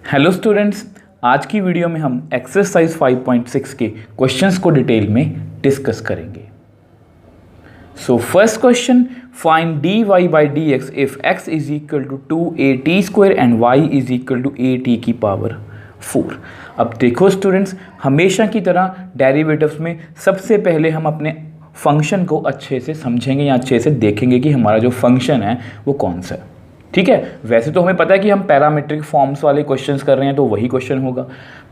Hello students, आज की video में हम एक्सरसाइज 5.6 के क्वेश्चंस को डिटेल में डिस्कस करेंगे। So first question, find dy by d x if x is equal to 2at square and y is equal to at की power 4। अब देखो स्टूडेंट्स, हमेशा की तरह डेरिवेटिव्स में सबसे पहले हम अपने फंक्शन को अच्छे से समझेंगे या अच्छे से देखेंगे कि हमारा जो फंक्शन है वो कौन सा है। ठीक है, वैसे तो हमें पता है कि हम पैरामीट्रिक फॉर्म्स वाले क्वेश्चंस कर रहे हैं तो वही क्वेश्चन होगा,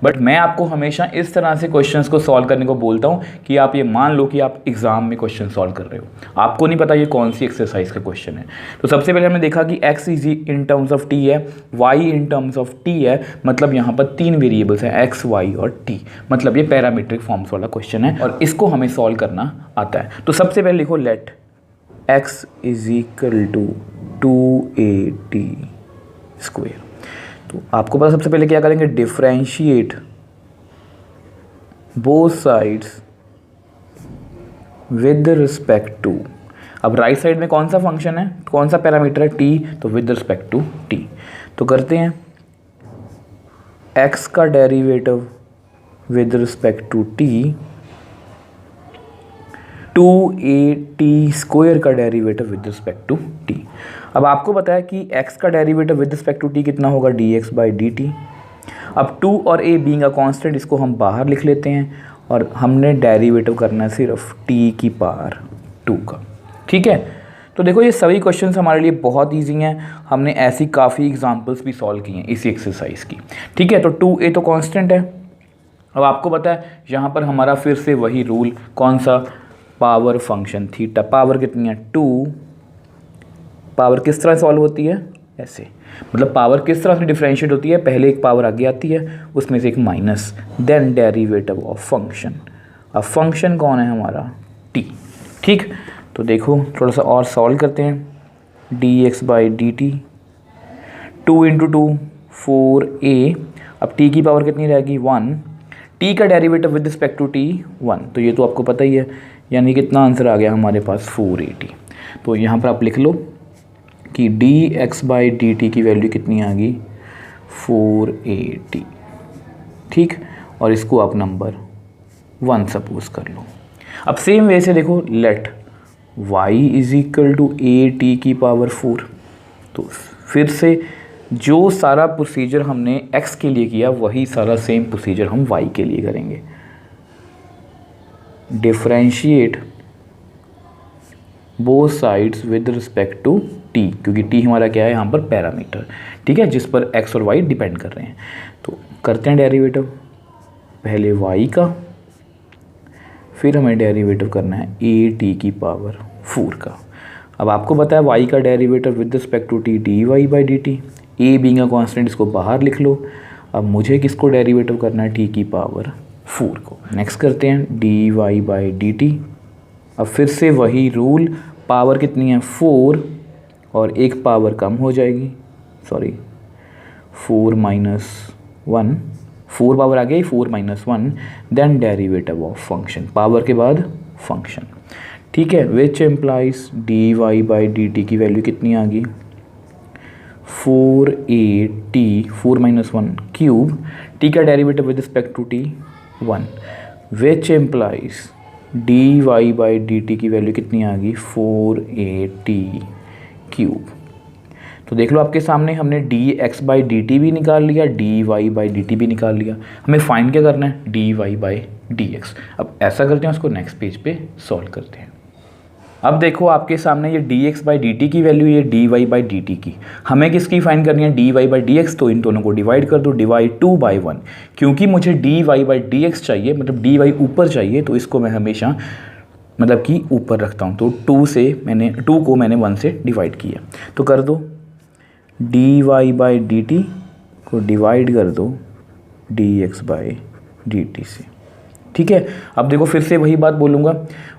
बट मैं आपको हमेशा इस तरह से क्वेश्चंस को सॉल्व करने को बोलता हूँ कि आप ये मान लो कि आप एग्जाम में क्वेश्चन सॉल्व कर रहे हो, आपको नहीं पता ये कौन सी एक्सरसाइज का क्वेश्चन है। तो सबसे पहले हमने देखा कि x is in terms of t है, y in terms of t है, मतलब यहाँ पर तीन वेरिएबल्स हैं x, y और t, मतलब ये पैरामीट्रिक फॉर्म्स वाला क्वेश्चन है और इसको हमें सॉल्व करना आता है। तो सबसे पहले लिखो let x is equal to 2at square. तो आपको पता सबसे पहले क्या करेंगे, differentiate both sides with respect to. अब राइट साइड में कौन सा फंक्शन है, कौन सा पैरामीटर है, t, तो विद रिस्पेक्ट टू t। तो करते हैं x का derivative with respect to t, 2at square का derivative with respect to t। अब आपको पता है कि x का derivative with respect to t कितना होगा, dx बाई डी टी। अब 2 और a बीइंग अ कांस्टेंट, इसको हम बाहर लिख लेते हैं और हमने डेरिवेटिव करना है सिर्फ t की पावर 2 का। ठीक है, तो देखो ये सभी क्वेश्चंस हमारे लिए बहुत ईजी हैं, हमने ऐसी काफ़ी एग्जांपल्स भी सॉल्व की हैं इसी एक्सरसाइज की। ठीक है, तो 2a तो कांस्टेंट है। अब आपको पता है यहाँ पर हमारा फिर से वही रूल, कौन सा, पावर फंक्शन थीटा। पावर कितनी है, 2। पावर किस तरह सॉल्व होती है, ऐसे, मतलब पावर किस तरह से डिफरेंशिएट होती है, पहले एक पावर आगे आती है, उसमें से एक minus, then derivative of function. अब फंक्शन कौन है हमारा, t। ठीक, तो देखो थोड़ा सा और सॉल्व करते हैं। dx by d T, 2 into 2 4a। अब t की पावर कितनी रहेगी, 1। t का derivative with respect to t 1, तो ये तो आपको पता ही है, यानी कितना आंसर आ गया हमारे पास, 480। तो यहाँ पर आप लिख लो कि dx बाई डी टी की वैल्यू कितनी आ गई, 480। ठीक, और इसको आप नंबर 1 सपोज कर लो। अब सेम वे से देखो, let y is equal to at की पावर 4। तो फिर से जो सारा प्रोसीजर हमने x के लिए किया वही सारा सेम प्रोसीजर हम y के लिए करेंगे। Differentiate both sides with respect to t, क्योंकि t हमारा क्या है यहाँ पर, पैरामीटर। ठीक है, जिस पर x और y डिपेंड कर रहे हैं। तो करते हैं डेरिवेटिव, पहले y का, फिर हमें डेरिवेटिव करना है at की पावर 4 का। अब आपको पता है y का derivative with respect to t dy by d t, a being a constant इसको बाहर लिख लो। अब मुझे किसको डेरिवेटिव करना है, t की पावर 4 को। नेक्स्ट करते हैं dy बाई डी टी। अब फिर से वही रूल, पावर कितनी है, 4, और एक पावर कम हो जाएगी, सॉरी 4 माइनस 1, 4 पावर आ गई, 4 minus 1, then derivative of function, power के बाद फंक्शन। ठीक है, which implies dy by d t की वैल्यू कितनी आ गई, 4at, 4 माइनस 1 क्यूब, t का derivative with respect to t 1, which implies dy by d t की वैल्यू कितनी आ गई, 4at क्यूब। तो देख लो आपके सामने हमने dx बाई डी टी भी निकाल लिया, dy बाई डी टी भी निकाल लिया। हमें फाइंड क्या करना है, dy बाई dx। अब ऐसा करते हैं, उसको नेक्स्ट पेज पे सॉल्व करते हैं। अब देखो आपके सामने ये dx बाई डी टी की वैल्यू, ये dy बाई डी टी की, हमें किसकी फाइंड करनी है, dy बाई dx। तो इन दोनों को डिवाइड कर दो, डिवाइड 2 बाई 1, क्योंकि मुझे dy बाई dx चाहिए, मतलब dy ऊपर चाहिए, तो इसको मैं हमेशा मतलब कि ऊपर रखता हूँ। तो 2 को मैंने 1 से डिवाइड किया, तो कर दो dy बाई डी टी को डिवाइड कर दो dx बाई डी टी से। ठीक है, अब देखो फिर से वही बात बोलूँगा,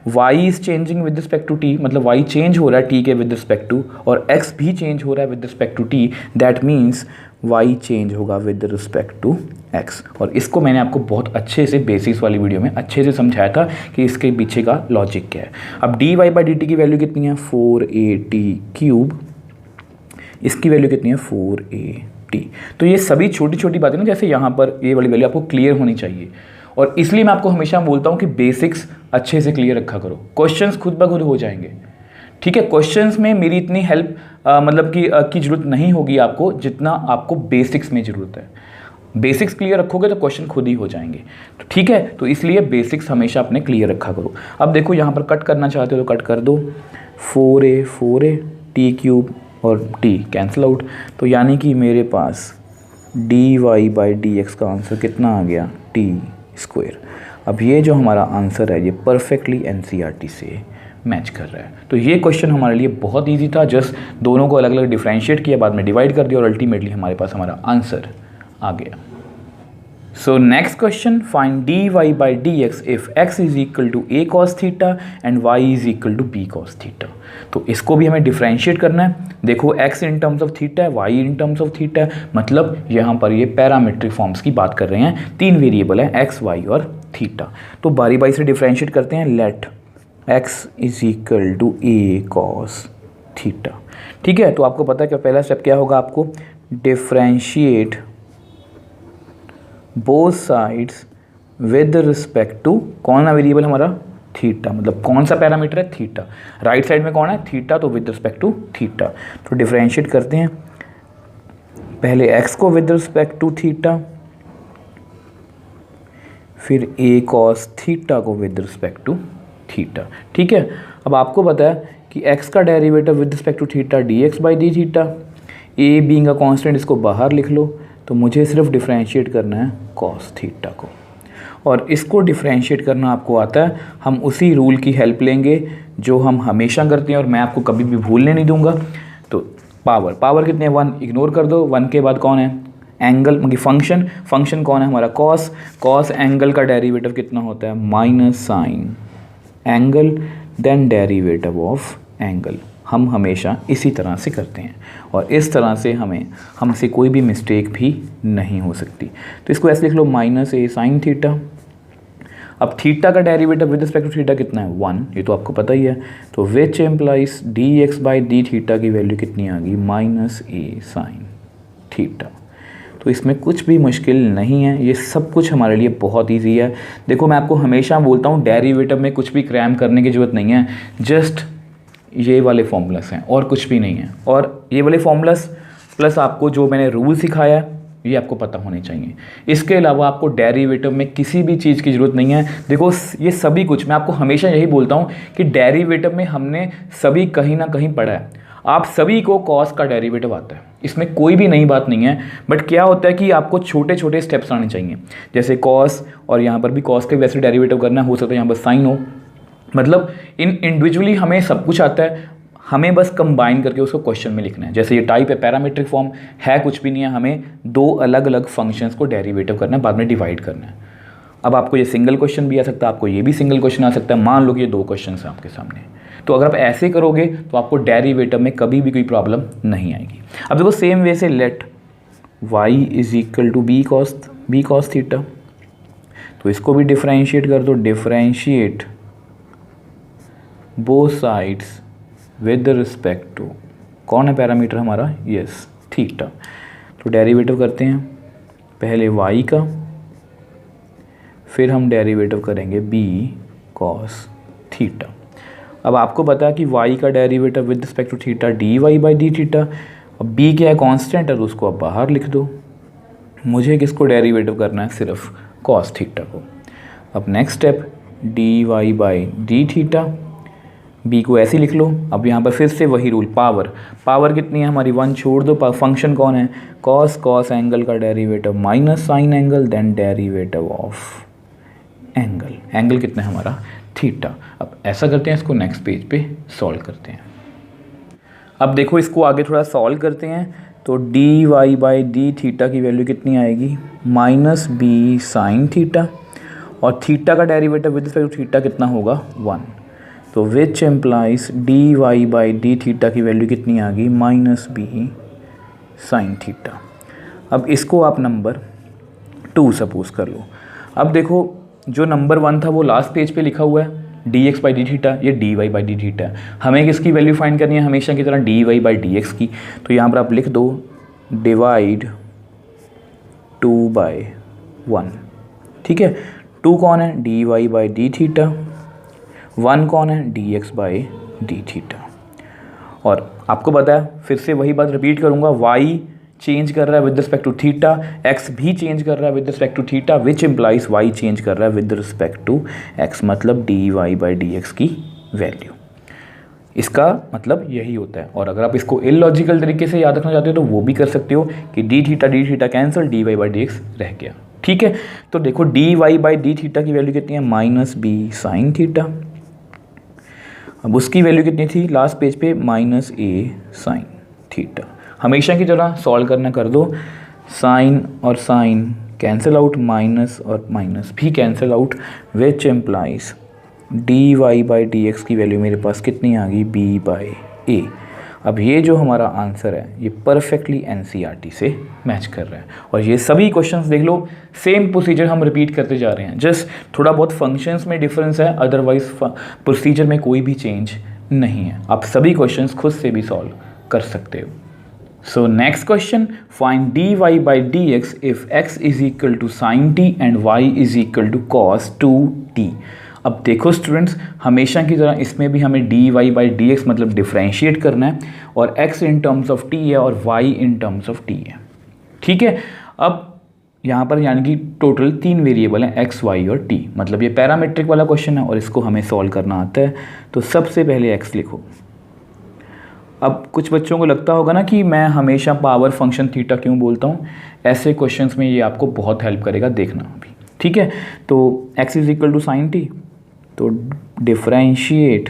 y is changing with respect to t, मतलब y चेंज हो रहा है t के विद रिस्पेक्ट टू, और x भी चेंज हो रहा है with respect to t, that means y change होगा विद रिस्पेक्ट टू x। और इसको मैंने आपको बहुत अच्छे से बेसिक्स वाली वीडियो में अच्छे से समझाया था कि इसके पीछे का लॉजिक क्या है। अब dy बाई डी टी की वैल्यू कितनी है, 4at क्यूब, इसकी वैल्यू कितनी है, 4a टी। तो ये सभी छोटी छोटी बातें ना, जैसे यहाँ पर ये वाली वैल्यू आपको क्लियर होनी चाहिए, और इसलिए मैं आपको हमेशा बोलता हूँ कि बेसिक्स अच्छे से क्लियर रखा करो, क्वेश्चंस खुद ब खुद हो जाएंगे। ठीक है, क्वेश्चंस में मेरी इतनी हेल्प मतलब की ज़रूरत नहीं होगी आपको, जितना आपको बेसिक्स में ज़रूरत है। बेसिक्स क्लियर रखोगे तो क्वेश्चन खुद ही हो जाएंगे। तो ठीक है, तो इसलिए बेसिक्स हमेशा अपने क्लियर रखा करो। अब देखो यहाँ पर कट करना चाहते हो तो कट कर दो, 4a टी क्यूब और टी कैंसिल आउट, तो यानी कि मेरे पास dy/dx का आंसर कितना आ गया, t²। अब ये जो हमारा आंसर है ये परफेक्टली एनसीईआरटी से मैच कर रहा है। तो ये क्वेश्चन हमारे लिए बहुत इजी था, जस्ट दोनों को अलग अलग डिफरेंशिएट किया, बाद में डिवाइड कर दिया और अल्टीमेटली हमारे पास हमारा आंसर आ गया। So next question, find dy/dx if x is equal to a cos theta and y is equal to b cos theta. तो इसको भी हमें डिफरेंशिएट करना है। देखो x in terms of theta है, y in terms of theta है, मतलब यहाँ पर ये पैरामीट्रिक फॉर्म्स की बात कर रहे हैं, 3 वेरिएबल है x, y और थीटा। तो बारी बारी से डिफरेंशिएट करते हैं। Let x is equal to a cos theta. ठीक है, तो आपको पता है कि पहला स्टेप क्या होगा, आपको differentiate both sides with respect to कौन सा वेरिएबल हमारा, थीटा, मतलब कौन सा पैरामीटर है, थीटा। राइट साइड में कौन है, थीटा, तो विद रिस्पेक्ट टू थीटा। तो डिफरेंशिएट करते हैं, पहले x को विद रिस्पेक्ट टू थीटा, फिर a cos थीटा को विद रिस्पेक्ट टू थीटा। ठीक है, अब आपको पता है कि x का derivative with respect to theta dx/d theta, a being a constant इसको बाहर लिख लो, तो मुझे सिर्फ डिफरेंशिएट करना है cos थीटा को, और इसको डिफरेंशिएट करना आपको आता है। हम उसी रूल की हेल्प लेंगे जो हम हमेशा करते हैं और मैं आपको कभी भी भूलने नहीं दूंगा। तो पावर कितने, 1 इग्नोर कर दो, 1 के बाद कौन है, एंगल, मतलब फंक्शन कौन है हमारा, कॉस एंगल का डेरिवेटिव कितना होता है, minus sine angle then derivative of angle. हम हमेशा इसी तरह से करते हैं और इस तरह से हमसे कोई भी मिस्टेक भी नहीं हो सकती। तो इसको ऐसे लिख लो, -a sin थीटा। अब थीटा का derivative with respect to theta कितना है, 1, ये तो आपको पता ही है। तो विच एम्प्लाइज dx/d थीटा की वैल्यू कितनी आ गई, -a sin थीटा। तो इसमें कुछ भी मुश्किल नहीं है, ये सब कुछ हमारे लिए बहुत ईजी है। देखो मैं आपको हमेशा बोलता हूँ डेरिवेटिव में कुछ भी क्रैम करने की ज़रूरत नहीं है, जस्ट ये वाले फॉर्मूलास हैं और कुछ भी नहीं है। और ये वाले फॉर्मूलास प्लस आपको जो मैंने रूल सिखाया है ये आपको पता होने चाहिए। इसके अलावा आपको डेरिवेटिव में किसी भी चीज़ की ज़रूरत नहीं है। देखो ये सभी कुछ, मैं आपको हमेशा यही बोलता हूँ कि डेरिवेटिव में हमने सभी कहीं ना कहीं पढ़ा है। आप सभी को कॉस का डेरिवेटिव आता है, इसमें कोई भी नई बात नहीं है। बट क्या होता है कि आपको छोटे छोटे स्टेप्स आने चाहिए, जैसे कॉस, और यहाँ पर भी कॉस के वैसे डेरिवेटिव करना, हो सकता है यहाँ पर साइन हो, मतलब इंडिविजुअली हमें सब कुछ आता है, हमें बस कंबाइन करके उसको क्वेश्चन में लिखना है। जैसे ये टाइप है पैरामीट्रिक फॉर्म, है कुछ भी नहीं है, हमें 2 अलग अलग फंक्शंस को डेरिवेटिव करना है, बाद में डिवाइड करना है। अब आपको ये सिंगल क्वेश्चन भी आ सकता है, आपको ये भी सिंगल क्वेश्चन आ सकता है। मान लो कि ये 2 क्वेश्चन हैं आपके सामने, तो अगर आप ऐसे करोगे तो आपको डेरिवेटिव में कभी भी कोई प्रॉब्लम नहीं आएगी। अब देखो सेम वे से let y is equal to b cos theta, तो इसको भी डिफरेंशिएट कर दो, differentiate both sides with respect to कौन है पैरामीटर हमारा, यस थीटा। तो डेरिवेटिव करते हैं पहले y का, फिर हम डेरिवेटिव करेंगे b cos थीटा। अब आपको पता है कि y का derivative with respect to theta dy/d theta. अब b क्या है, कांस्टेंट है, तो उसको आप बाहर लिख दो। मुझे किसको डेरिवेटिव करना है, सिर्फ cos थीटा को। अब next step dy/d theta, b को ऐसे लिख लो। अब यहाँ पर फिर से वही रूल, पावर कितनी है हमारी, 1 छोड़ दो, फंक्शन कौन है, कॉस एंगल का derivative minus sine angle then derivative of angle कितना है हमारा, थीटा। अब ऐसा करते हैं, इसको नेक्स्ट पेज पे सॉल्व करते हैं। अब देखो इसको आगे थोड़ा सॉल्व करते हैं, तो dy/d थीटा की वैल्यू कितनी आएगी, -b sin थीटा, और थीटा का derivative with respect to theta कितना होगा, 1। तो विच एम्प्लाइज dy/d थीटा की वैल्यू कितनी आ गई, -b sin थीटा। अब इसको आप नंबर 2 सपोज कर लो। अब देखो जो नंबर 1 था वो लास्ट पेज पे लिखा हुआ है dx/d थीटा, ये dy/d थीटा है। हमें किसकी वैल्यू फाइंड करनी है, हमेशा की तरह dy/dx की। तो यहाँ पर आप लिख दो डिवाइड 2/1। ठीक है, 2 कौन है, dy बाई डी थीटा, 1 कौन है, dx बाई डी थीटा। और आपको पता है, फिर से वही बात रिपीट करूँगा, y चेंज कर रहा है with respect to theta, x भी चेंज कर रहा है with respect to theta, which implies y change कर रहा है विद रिस्पेक्ट टू x, मतलब dy बाई dx की वैल्यू। इसका मतलब यही होता है। और अगर आप इसको इलॉजिकल तरीके से याद रखना चाहते हो तो वो भी कर सकते हो कि d theta cancel, d y by d x रह गया। ठीक है, तो देखो d y by d theta की वैल्यू कितनी है, माइनस बी साइन थीटा। अब उसकी वैल्यू कितनी थी लास्ट पेज पे, माइनस ए साइन थीटा। हमेशा की तरह सॉल्व करना कर दो, साइन और साइन कैंसिल आउट, माइनस और माइनस भी cancel out, which implies d y by d x की वैल्यू मेरे पास कितनी आ गई, बी बाई ए। अब ये जो हमारा आंसर है ये परफेक्टली एनसीईआरटी से मैच कर रहा है। और ये सभी क्वेश्चंस देख लो, सेम प्रोसीजर हम रिपीट करते जा रहे हैं, जस्ट थोड़ा बहुत फंक्शंस में डिफरेंस है, अदरवाइज प्रोसीजर में कोई भी चेंज नहीं है। आप सभी क्वेश्चंस खुद से भी सॉल्व कर सकते हो। So next question, find d y by d x if x is equal to sine t and y is equal to cos 2t। अब देखो स्टूडेंट्स, हमेशा की तरह इसमें भी हमें d y by d x मतलब डिफ्रेंशिएट करना है, और x in terms of t है और y in terms of t है। ठीक है, अब यहाँ पर यानी कि टोटल 3 वेरिएबल हैं x, y और t, मतलब ये पैरामीट्रिक वाला क्वेश्चन है और इसको हमें सॉल्व करना आता है। तो सबसे पहले x लिखो। अब कुछ बच्चों को लगता होगा ना कि मैं हमेशा पावर फंक्शन थीटा क्यों बोलता हूँ, ऐसे क्वेश्चंस में ये आपको बहुत हेल्प करेगा, देखना अभी। ठीक है, तो x is equal to sine t, तो differentiate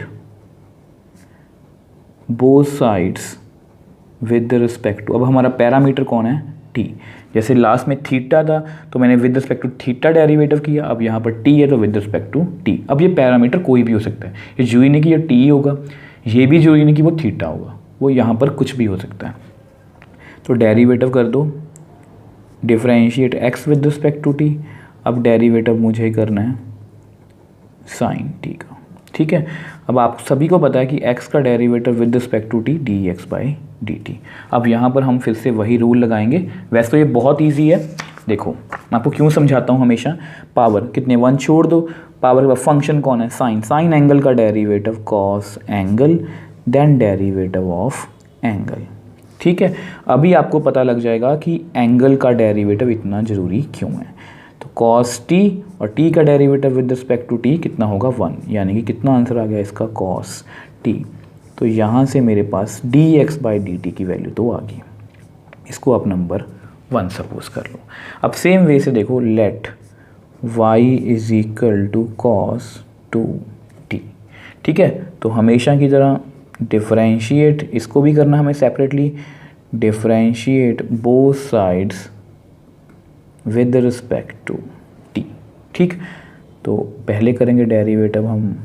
both sides with respect to, अब हमारा पैरामीटर कौन है, t। जैसे लास्ट में थीटा था तो मैंने with respect to theta derivative किया, अब यहाँ पर t है तो विद रिस्पेक्ट टू t। अब ये पैरामीटर कोई भी हो सकता है, ये जरूरी नहीं कि ये t होगा, ये भी जरूरी नहीं कि वो थीटा होगा, वो यहाँ पर कुछ भी हो सकता है। तो डेरिवेटिव कर दो, differentiate x with respect to t। अब डेरिवेटिव मुझे करना है साइन टी का। ठीक है, अब आप सभी को पता है कि x का derivative with respect to t d x by d t. अब यहाँ पर हम फिर से वही रूल लगाएंगे, वैसे तो ये बहुत इजी है। देखो मैं आपको क्यों समझाता हूँ हमेशा, पावर कितने 1 छोड़ दो, पावर का फंक्शन कौन है, साइन, साइन एंगल का derivative cos angle, then derivative of angle. ठीक है, अभी आपको पता लग जाएगा कि एंगल का डेरिवेटिव इतना ज़रूरी क्यों है। तो कॉस टी और टी का derivative with respect to t कितना होगा, 1, यानी कि कितना आंसर आ गया इसका, कॉस टी। तो यहाँ से मेरे पास d x by d t की वैल्यू तो आ गई, इसको आप नंबर 1 सपोज कर लो। अब सेम वे से देखो, let y is equal to cos 2t। ठीक है, तो हमेशा की तरह डिफरेंशिएट, इसको भी करना हमें separately, differentiate both sides with respect to t। ठीक, तो पहले करेंगे डेरिवेटिव हम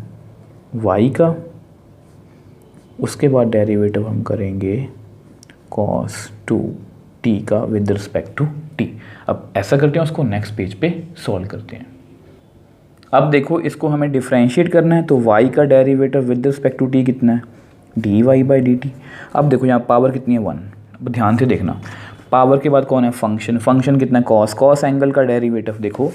y का, उसके बाद डेरिवेटिव हम करेंगे cos 2t का विद रिस्पेक्ट टू t। अब ऐसा करते हैं, उसको नेक्स्ट पेज पे सॉल्व करते हैं। अब देखो इसको हमें डिफरेंशिएट करना है, तो y का derivative with respect to t कितना है, dy बाई डी टी। अब देखो यहाँ पावर कितनी है, 1। अब ध्यान से देखना, पावर के बाद कौन है, फंक्शन, फंक्शन कितना है, कॉस, कॉस एंगल का डेरिवेटिव देखो,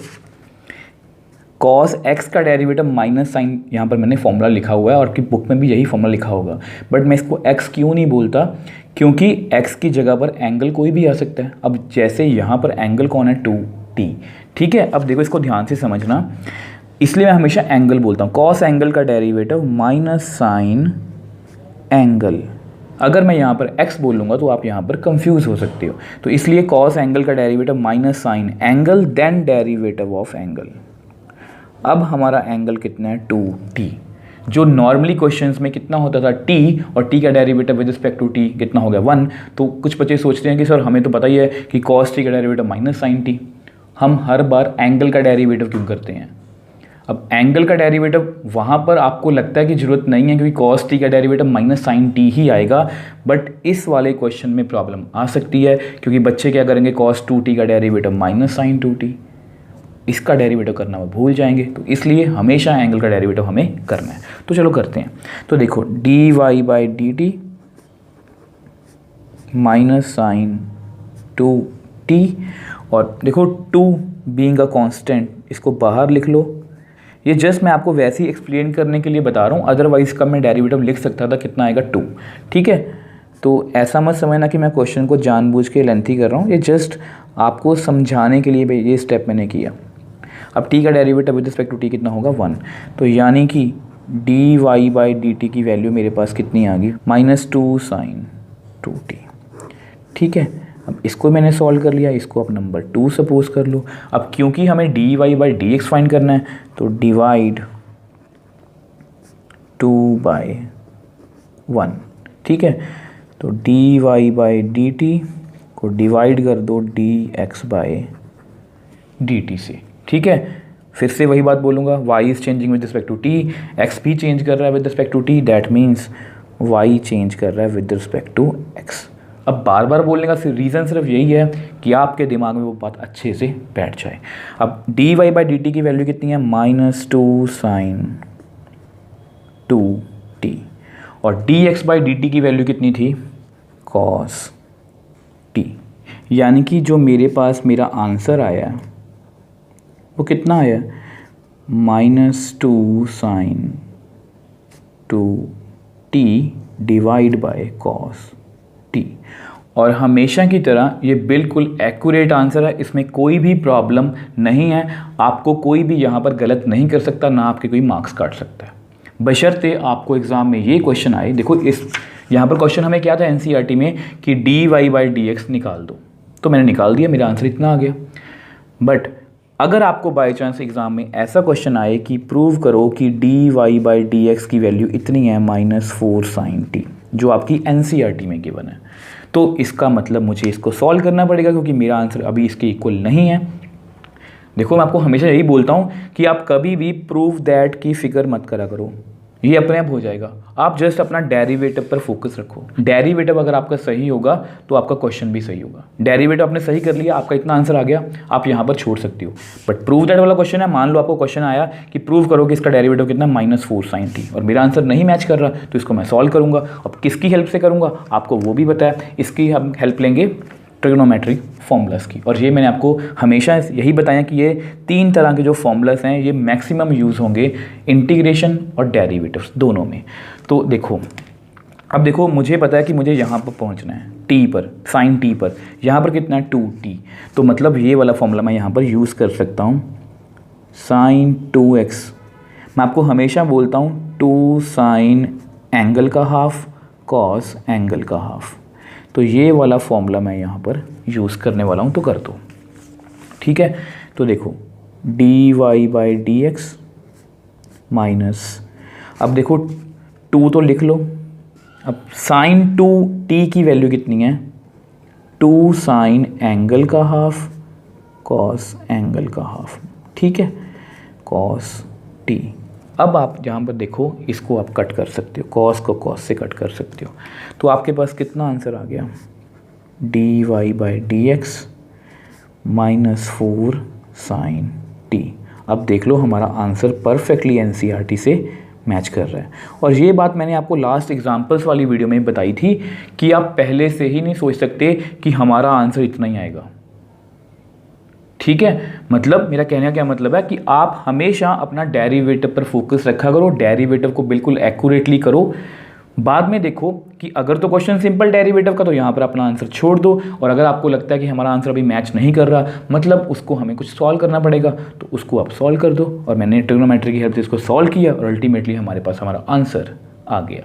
कॉस एक्स का डेरिवेटिव माइनस साइन, यहाँ पर मैंने फॉर्मूला लिखा हुआ है और की बुक में भी यही फॉर्मूला लिखा होगा, बट मैं इसको एक्स क्यों नहीं बोलता, क्योंकि एक्स की जगह पर एंगल कोई भी आ सकता है। अब जैसे यहाँ पर एंगल कौन है, 2t। ठीक है, अब देखो इसको ध्यान से समझना, इसलिए मैं हमेशा एंगल बोलता हूँ। कॉस एंगल का डेरिवेटिव माइनस साइन एंगल, अगर मैं यहाँ पर x बोल लूँगा तो आप यहाँ पर कंफ्यूज हो सकते हो, तो इसलिए कॉस एंगल का derivative minus sine angle, then derivative of angle. अब हमारा एंगल कितना है, 2t, जो नॉर्मली क्वेश्चंस में कितना होता था, t, और t का derivative with respect to t कितना हो गया, 1। तो कुछ बच्चे सोचते हैं कि सर हमें तो पता ही है कि cos t का डेरिवेटिव माइनस साइन t, हम हर बार एंगल का डेरिवेटिव क्यों करते हैं। अब एंगल का डेरिवेटिव वहाँ पर आपको लगता है कि ज़रूरत नहीं है, क्योंकि cos t का डेरिवेटिव माइनस साइन t ही आएगा, बट इस वाले क्वेश्चन में प्रॉब्लम आ सकती है, क्योंकि बच्चे क्या करेंगे, cos 2t का डेरिवेटिव माइनस साइन 2t, इसका डेरिवेटिव करना वो भूल जाएंगे, तो इसलिए हमेशा एंगल का डेरिवेटिव हमें करना है। तो चलो करते हैं। तो देखो d y by d t minus sine 2t, और देखो 2 बीइंग अ कांस्टेंट, इसको बाहर लिख लो। ये जस्ट मैं आपको वैसे ही एक्सप्लेन करने के लिए बता रहा हूँ, अदरवाइज का मैं डेरिवेटिव लिख सकता था, कितना आएगा 2। ठीक है, तो ऐसा मत समझना कि मैं क्वेश्चन को जानबूझ के लेंथी कर रहा हूँ, ये जस्ट आपको समझाने के लिए ये स्टेप मैंने किया। अब t का derivative with respect to t कितना होगा 1, तो यानी कि dy/dt की वैल्यू मेरे पास कितनी आ गई -2 sin 2t। ठीक है, अब इसको मैंने सॉल्व कर लिया, इसको अब नंबर 2 सपोज कर लो। अब क्योंकि हमें dy/dx फाइंड करना है, तो डिवाइड 2/1। ठीक है, तो dy/dt को डिवाइड कर दो dx/dt से। ठीक है, फिर से वही बात बोलूँगा, y is changing with respect to t, x भी चेंज कर रहा है with respect to t, that means y change कर रहा है विद रिस्पेक्ट टू x। अब बार बार बोलने का रीज़न सिर्फ यही है कि आपके दिमाग में वो बात अच्छे से बैठ जाए। अब dy/dt की वैल्यू कितनी है -2 sin 2t, और dx/dt की वैल्यू कितनी थी cos t। यानी कि जो मेरे पास मेरा आंसर आया वो कितना आया -2 sin 2t divide by cos t। और हमेशा की तरह ये बिल्कुल एक्यूरेट आंसर है, इसमें कोई भी प्रॉब्लम नहीं है, आपको कोई भी यहाँ पर गलत नहीं कर सकता, ना आपके कोई मार्क्स काट सकता है, बशर्ते आपको एग्ज़ाम में ये क्वेश्चन आए। देखो इस यहाँ पर क्वेश्चन हमें क्या था एनसीईआरटी में कि dy/dx निकाल दो, तो मैंने निकाल दिया, मेरा आंसर इतना आ गया। बट अगर आपको बाय चांस एग्ज़ाम में ऐसा क्वेश्चन आए कि प्रूव करो कि dy/dx की वैल्यू इतनी है -4 sin t, जो आपकी एनसीईआरटी में गिवन है, तो इसका मतलब मुझे इसको सॉल्व करना पड़ेगा, क्योंकि मेरा आंसर अभी इसके इक्वल नहीं है। देखो मैं आपको हमेशा यही बोलता हूँ कि आप कभी भी प्रूव दैट की फिक्र मत करा करो, ये अपने आप हो जाएगा। आप जस्ट अपना डेरिवेटिव पर फोकस रखो। डेरिवेटिव अगर आपका सही होगा तो आपका क्वेश्चन भी सही होगा। डेरिवेटिव आपने सही कर लिया, आपका इतना आंसर आ गया, आप यहाँ पर छोड़ सकते हो। बट प्रूव दैट वाला क्वेश्चन है, मान लो आपको क्वेश्चन आया कि प्रूव करो कि इसका डेरिवेटिव कितना -4 sin t, और मेरा आंसर नहीं मैच कर रहा, तो इसको मैं सॉल्व करूँगा। अब किसकी हेल्प से करूँगा आपको वो भी बताया, इसकी हम हेल्प लेंगे ट्रिग्नोमेट्रिक फॉर्मूलास की। और ये मैंने आपको हमेशा यही बताया कि ये 3 तरह के जो फॉर्मूलास हैं ये मैक्सिमम यूज़ होंगे इंटीग्रेशन और डेरिवेटिव्स दोनों में। तो देखो अब देखो मुझे पता है कि मुझे यहाँ पर पहुँचना है t पर, sin t पर, यहाँ पर कितना है 2t, तो मतलब ये वाला फॉर्मूला मैं यहाँ पर यूज़ कर सकता हूँ sin 2x। मैं आपको हमेशा बोलता हूँ 2 sin एंगल का हाफ cos एंगल का हाफ, तो ये वाला फॉर्मूला मैं यहाँ पर यूज़ करने वाला हूँ, तो कर दो। ठीक है, तो देखो dy/dx माइनस, अब देखो 2 तो लिख लो, अब sin 2t की वैल्यू कितनी है 2 sin एंगल का हाफ cos एंगल का हाफ। ठीक है, cos t। अब आप यहाँ पर देखो इसको आप कट कर सकते हो, cos को cos से कट कर सकते हो, तो आपके पास कितना आंसर आ गया dy/dx -4 sin t। अब देख लो हमारा आंसर परफेक्टली एनसीईआरटी से मैच कर रहा है। और ये बात मैंने आपको लास्ट एग्जांपल्स वाली वीडियो में बताई थी कि आप पहले से ही नहीं सोच सकते कि हमारा आंसर इतना ही आएगा। ठीक है, मतलब मेरा कहने का क्या मतलब है कि आप हमेशा अपना डेरिवेटिव पर फोकस रखा करो, डेरिवेटिव को बिल्कुल एक्यूरेटली करो। बाद में देखो कि अगर तो क्वेश्चन सिंपल डेरिवेटिव का, तो यहाँ पर अपना आंसर छोड़ दो, और अगर आपको लगता है कि हमारा आंसर अभी मैच नहीं कर रहा, मतलब उसको हमें कुछ सॉल्व करना पड़ेगा, तो उसको आप सॉल्व कर दो। और मैंने ट्रिग्नोमेट्री की हेल्प से इसको सॉल्व किया और अल्टीमेटली हमारे पास हमारा आंसर आ गया।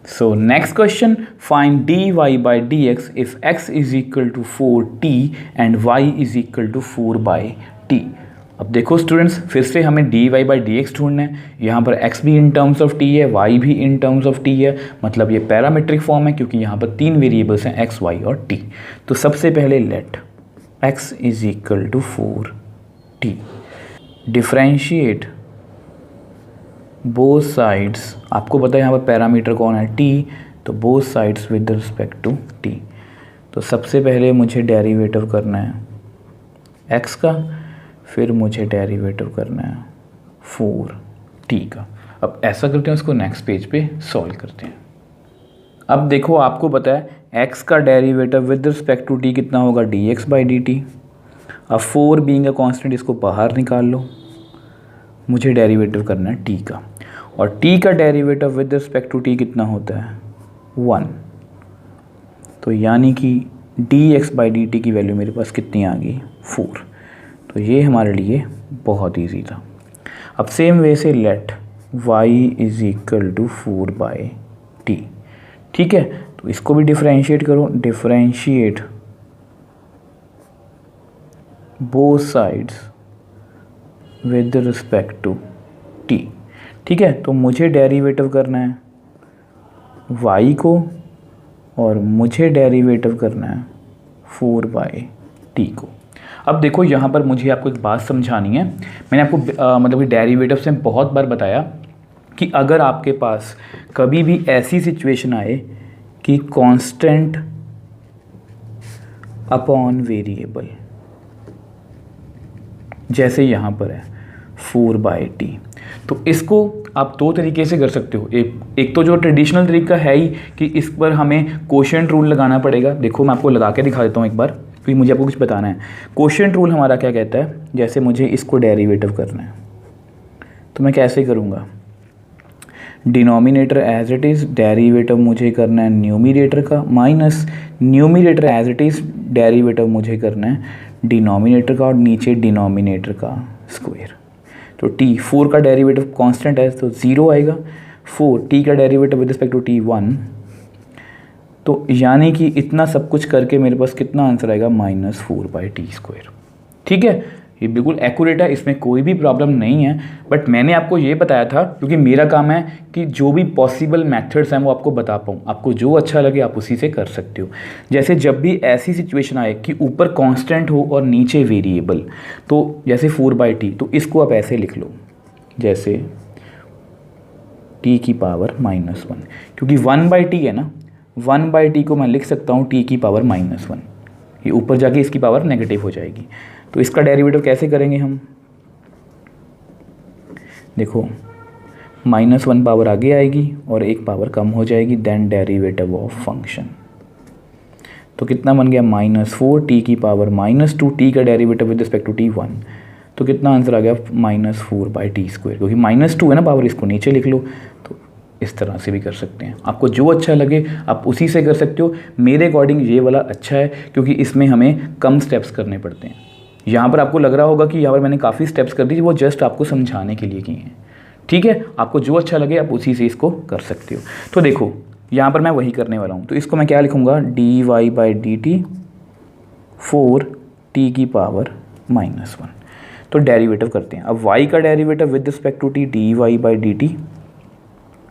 So next question, find dy/dx if x is equal to 4t and y is equal to 4/t। अब देखो स्टूडेंट्स, फिर से हमें dy/dx ढूंढना है। यहाँ पर x भी इन टर्म्स ऑफ t है, y भी इन टर्म्स ऑफ t है, मतलब ये पैरामीट्रिक फॉर्म है क्योंकि यहाँ पर 3 वेरिएबल्स हैं x, y और t। तो सबसे पहले let x is equal to 4t, differentiate both sides. आपको पता है यहाँ पर पैरामीटर कौन है t, तो both sides with respect to t। तो सबसे पहले मुझे डेरिवेटिव करना है x का, फिर मुझे डेरिवेटिव करना है 4t का। अब ऐसा करते हैं, उसको नेक्स्ट पेज पे सॉल्व करते हैं। अब देखो आपको पता है x का derivative with respect to t कितना होगा dx बाई dt। अब 4 बीइंग अ कांस्टेंट इसको बाहर निकाल लो, मुझे डेरिवेटिव करना है t का, और t का derivative with respect to t कितना होता है 1। तो यानी कि dx बाई dt की वैल्यू मेरे पास कितनी आ गई 4। तो ये हमारे लिए बहुत ईजी था। अब सेम वे से let y is equal to 4 by t, ठीक है। तो इसको भी डिफरेंशिएट करो, differentiate both sides with respect to t, ठीक है। तो मुझे डेरिवेटिव करना है y को और मुझे डेरिवेटिव करना है 4 बाई टी को। अब देखो यहाँ पर मुझे आपको एक बात समझानी है। मैंने आपको मतलब कि डेरिवेटिव से बहुत बार बताया कि अगर आपके पास कभी भी ऐसी सिचुएशन आए कि कांस्टेंट अपॉन वेरिएबल, जैसे यहाँ पर है 4 बाई टी, तो इसको आप दो तरीके से कर सकते हो। एक तो जो ट्रेडिशनल तरीका है ही कि इस पर हमें कोशेंट रूल लगाना पड़ेगा। देखो मैं आपको लगा के दिखा देता हूँ एक बार, क्योंकि मुझे आपको कुछ बताना है। कोशेंट रूल हमारा क्या कहता है, जैसे मुझे इसको डेरिवेटिव करना है तो मैं कैसे करूँगा, denominator as it is, derivative मुझे करना है न्यूमिनेटर का, minus numerator as it is, derivative मुझे करना है डिनोमिनेटर का, और नीचे डिनोमिनेटर का स्क्वायर। तो t 4 का डेरिवेटिव कांस्टेंट है तो 0 आएगा, 4 t का derivative with respect to t 1। तो यानी कि इतना सब कुछ करके मेरे पास कितना आंसर आएगा -4 बाई टी स्क्वायर, ठीक है। ये बिल्कुल एक्यूरेट है, इसमें कोई भी प्रॉब्लम नहीं है। बट मैंने आपको ये बताया था क्योंकि मेरा काम है कि जो भी पॉसिबल मेथड्स हैं वो आपको बता पाऊँ, आपको जो अच्छा लगे आप उसी से कर सकते हो। जैसे जब भी ऐसी सिचुएशन आए कि ऊपर कांस्टेंट हो और नीचे वेरिएबल, तो जैसे 4 बाई टी, तो इसको आप ऐसे लिख लो जैसे t की पावर -1, क्योंकि 1 बाई टी है ना, 1 बाई टी को मैं लिख सकता हूँ t की पावर -1, ये ऊपर जाके इसकी पावर नेगेटिव हो जाएगी। तो इसका डेरिवेटिव कैसे करेंगे हम, देखो -1 पावर आगे आएगी और एक पावर कम हो जाएगी, देन डेरिवेटिव ऑफ फंक्शन। तो कितना बन गया -4 t की पावर -2, t का derivative with respect to t 1, तो कितना आंसर आ गया -4 बाई टी स्क्वायर, क्योंकि -2 है ना पावर, इसको नीचे लिख लो। तो इस तरह से भी कर सकते हैं, आपको जो अच्छा लगे आप उसी से कर सकते हो। मेरे अकॉर्डिंग ये वाला अच्छा है क्योंकि इसमें हमें कम स्टेप्स करने पड़ते हैं। यहाँ पर आपको लग रहा होगा कि यहाँ पर मैंने काफ़ी स्टेप्स कर दी, वो जस्ट आपको समझाने के लिए किए हैं, ठीक है। आपको जो अच्छा लगे आप उसी से इसको कर सकते हो। तो देखो यहाँ पर मैं वही करने वाला हूँ, तो इसको मैं क्या लिखूँगा, d y by d t 4 t की पावर -1। तो डेरिवेटिव करते हैं। अब y का derivative with respect to t, d y by d t,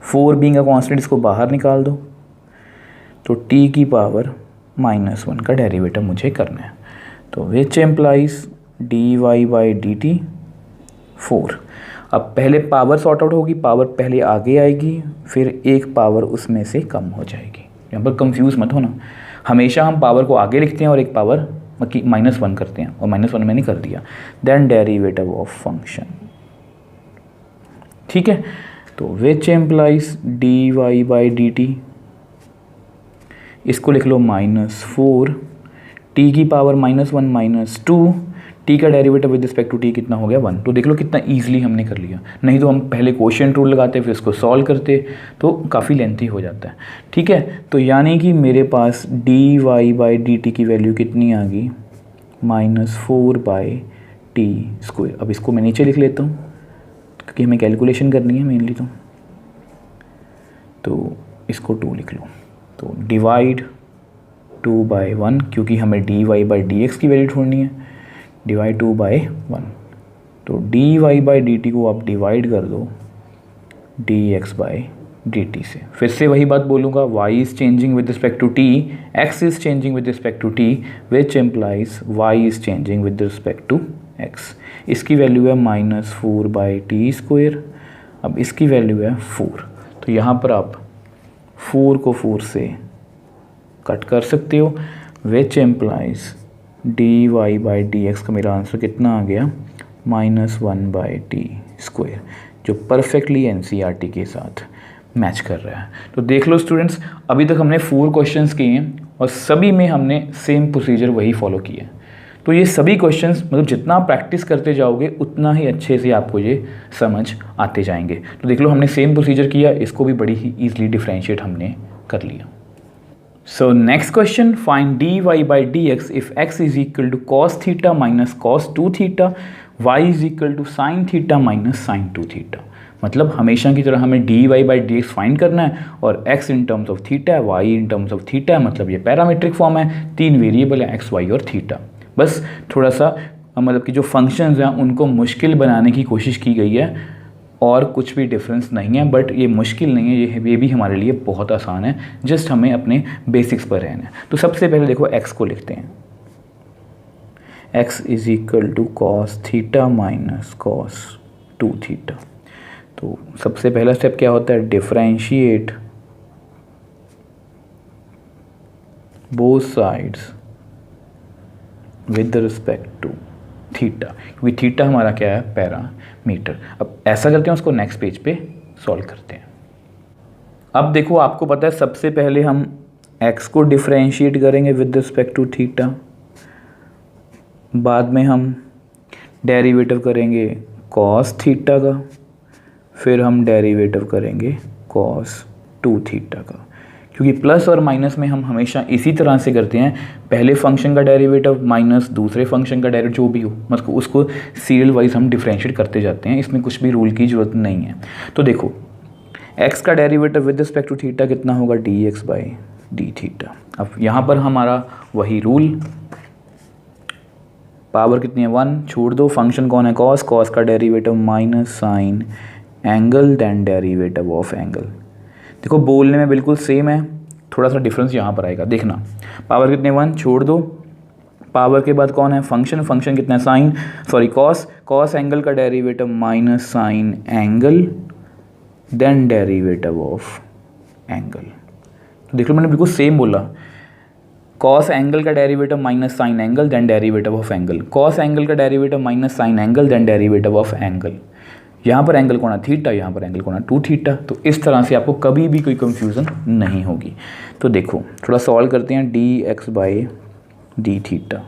4 being a constant इसको बाहर निकाल दो, तो t की पावर -1 का डेरिवेटिव मुझे करना है। तो which implies d y by d t 4। अब पहले पावर सॉर्ट आउट होगी, पावर पहले आगे आएगी, फिर एक पावर उसमें से कम हो जाएगी। यहाँ पर कंफ्यूज मत होना, हमेशा हम पावर को आगे लिखते हैं और एक पावर -1 करते हैं, और -1 मैंने कर दिया। देन डेरिवेटिव ऑफ फंक्शन, ठीक है। तो which implies d y by d t, इसको लिख लो -4 t की पावर -1 -2, t का derivative with respect to t कितना हो गया 1। तो देख लो कितना ईजिली हमने कर लिया, नहीं तो हम पहले कोशेंट रूल लगाते फिर इसको सॉल्व करते तो काफ़ी लेंथी हो जाता है, ठीक है। तो यानी कि मेरे पास d y by d t की वैल्यू कितनी आ गई -4 बाई टी स्क्वायर। अब इसको मैं नीचे लिख लेता हूँ क्योंकि हमें कैलकुलेशन करनी है मेनली, तो इसको 2 लिख लो। तो डिवाइड 2 बाई 1, क्योंकि हमें d y by d x की वैल्यू ढूंढनी है, डिवाइड 2 बाई 1। तो d y by d t को आप डिवाइड कर दो d x by d t से। फिर से वही बात बोलूँगा, y is changing with respect to t, x is changing with respect to t, which implies y is changing with respect to x। इसकी वैल्यू है -4 बाई टी स्क्वायर, अब इसकी वैल्यू है 4। तो यहाँ पर आप 4 को 4 से कट कर सकते हो, which implies d y by d x का मेरा आंसर कितना आ गया -1 बाई टी स्क्वायर, जो परफेक्टली एनसीईआरटी के साथ मैच कर रहा है। तो देख लो स्टूडेंट्स, अभी तक हमने 4 क्वेश्चंस किए हैं और सभी में हमने सेम प्रोसीजर वही फॉलो किया है। तो ये सभी क्वेश्चंस मतलब जितना आप प्रैक्टिस करते जाओगे उतना ही अच्छे से आपको ये समझ आते जाएंगे। तो देख लो हमने सेम प्रोसीजर किया, इसको भी बड़ी ही ईजिली डिफ्रेंशिएट हमने कर लिया। So next question, find d y by d x if x is equal to cos theta minus cos 2 theta, y is equal to sine theta minus sine 2 theta. मतलब हमेशा की तरह हमें d y by d x find करना है और x in terms of theta है, y in terms of theta है, मतलब ये पैरामीट्रिक फॉर्म है, 3 वेरिएबल है एक्स वाई और थीटा। बस थोड़ा सा मतलब कि जो फंक्शंस हैं उनको मुश्किल बनाने की कोशिश की गई है और कुछ भी डिफरेंस नहीं है, बट ये मुश्किल नहीं है, ये भी हमारे लिए बहुत आसान है, जस्ट हमें अपने बेसिक्स पर रहना है। तो सबसे पहले देखो एक्स को लिखते हैं, x is equal to cos theta minus cos 2 theta. तो सबसे पहला स्टेप क्या होता है, differentiate both sides with respect to theta, क्योंकि थीटा हमारा क्या है, पैरामीटर। अब ऐसा करते हैं, उसको नेक्स्ट पेज पे सॉल्व करते हैं। अब देखो आपको पता है सबसे पहले हम x को डिफरेंशिएट करेंगे विद रिस्पेक्ट टू थीटा, बाद में हम डेरिवेटिव करेंगे कॉस थीटा का, फिर हम डेरिवेटिव करेंगे कॉस 2 थीटा का, क्योंकि प्लस और माइनस में हम हमेशा इसी तरह से करते हैं, पहले फंक्शन का डेरिवेटिव माइनस दूसरे फंक्शन का डेरिवेटिव जो भी हो, मतलब उसको सीरियल वाइज हम डिफरेंशिएट करते जाते हैं, इसमें कुछ भी रूल की ज़रूरत नहीं है। तो देखो x का derivative with respect to theta कितना होगा, dx बाई डी थीटा। अब यहाँ पर हमारा वही रूल, पावर कितनी है 1, छोड़ दो, फंक्शन कौन है कॉस, कॉस का derivative minus sine angle then derivative of angle. देखो बोलने में बिल्कुल सेम है, थोड़ा सा डिफरेंस यहाँ पर आएगा, देखना पावर कितने 1, छोड़ दो, पावर के बाद कौन है फंक्शन, फंक्शन कितना है sine, sorry cos, cos angle का derivative minus sine angle then derivative of angle. तो देख लो मैंने बिल्कुल सेम बोला, कॉस एंगल का derivative minus sine angle then derivative of angle, cos angle का derivative minus sine angle then derivative of angle. यहाँ पर एंगल कौन है थीटा, यहाँ पर एंगल कौन है 2 थीटा। तो इस तरह से आपको कभी भी कोई कंफ्यूजन नहीं होगी। तो देखो थोड़ा सॉल्व करते हैं, d x by d theta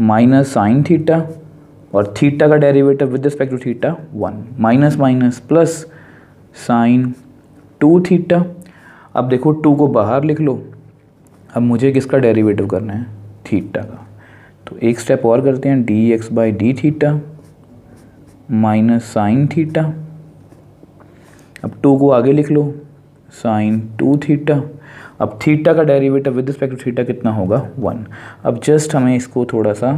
minus sine theta और थीटा का derivative with respect to theta 1 minus minus plus sine 2 theta. अब देखो 2 को बाहर लिख लो, अब मुझे किसका डेरिवेटिव करना है, थीटा का। तो एक स्टेप और करते हैं, d x by d theta minus sine theta, अब 2 को आगे लिख लो, साइन 2 थीटा। अब थीटा का derivative with respect to theta कितना होगा 1। अब जस्ट हमें इसको थोड़ा सा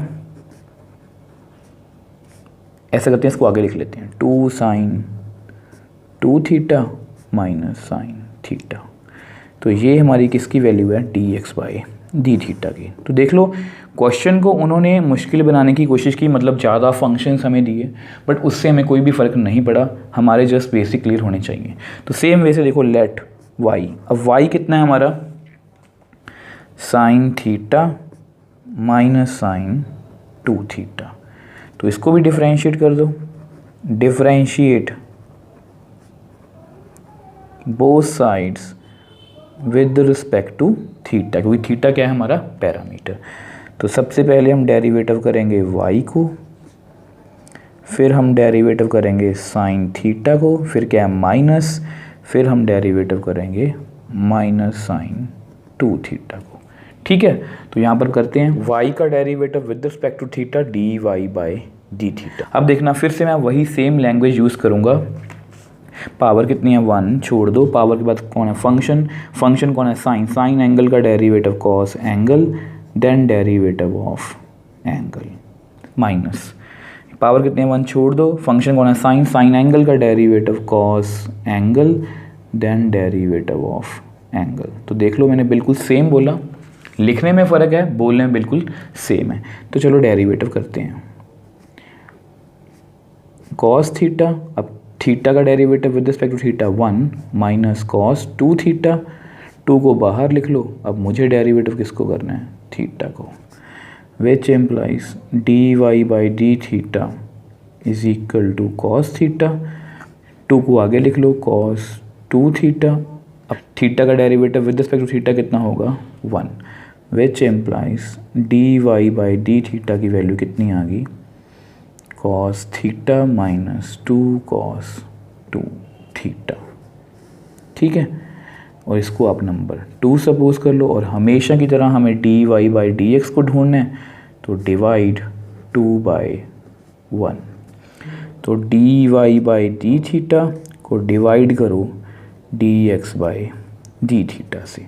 ऐसा करते हैं, इसको आगे लिख लेते हैं, 2 sine 2 theta minus sine theta. तो ये हमारी किसकी वैल्यू है, d x by d theta की। तो देख लो क्वेश्चन को उन्होंने मुश्किल बनाने की कोशिश की, मतलब ज़्यादा फंक्शंस हमें दिए, बट उससे हमें कोई भी फ़र्क नहीं पड़ा, हमारे जस्ट बेसिक क्लियर होने चाहिए। तो सेम वे से देखो लेट वाई, अब वाई कितना है हमारा, sine theta minus sine 2 theta. तो इसको भी डिफरेंशिएट कर दो, differentiate both sides with respect to theta, क्योंकि थीटा क्या है हमारा पैरामीटर। तो सबसे पहले हम डेरिवेटिव करेंगे y को, फिर हम डेरिवेटिव करेंगे साइन थीटा को, फिर क्या है माइनस, फिर हम डेरिवेटिव करेंगे माइनस साइन 2 थीटा को। ठीक है, तो यहाँ पर करते हैं y का derivative with respect to theta d y by d theta. अब देखना फिर से मैं वही सेम लैंग्वेज यूज़ करूँगा, पावर कितनी है 1, छोड़ दो, पावर के बाद कौन है फंक्शन, फंक्शन कौन है साइन, साइन एंगल का derivative cos angle then derivative of angle minus, power कितनी है 1, छोड़ दो, फंक्शन कौन है साइन, साइन एंगल का derivative cos angle then derivative of angle. तो देख लो मैंने बिल्कुल सेम बोला, लिखने में फ़र्क है, बोलने में बिल्कुल सेम है। तो चलो डेरिवेटिव करते हैं, कॉस थीटा, अब थीटा का derivative with respect to theta 1 minus cos 2 theta, 2 को बाहर लिख लो। अब मुझे डेरिवेटिव किसको करना है, थीटा को, which implies d y by d theta is equal to cos theta, 2 को आगे लिख लो, कॉस 2 थीटा। अब थीटा का derivative with respect to theta कितना होगा 1 which implies d y by d theta की वैल्यू कितनी आ गई, cos theta minus 2 cos 2 theta. ठीक है, और इसको आप नंबर 2 सपोज कर लो, और हमेशा की तरह हमें d y by d x को ढूंढना है, तो डिवाइड 2 बाई 1। तो d y by d theta को डिवाइड करो d x by d theta से।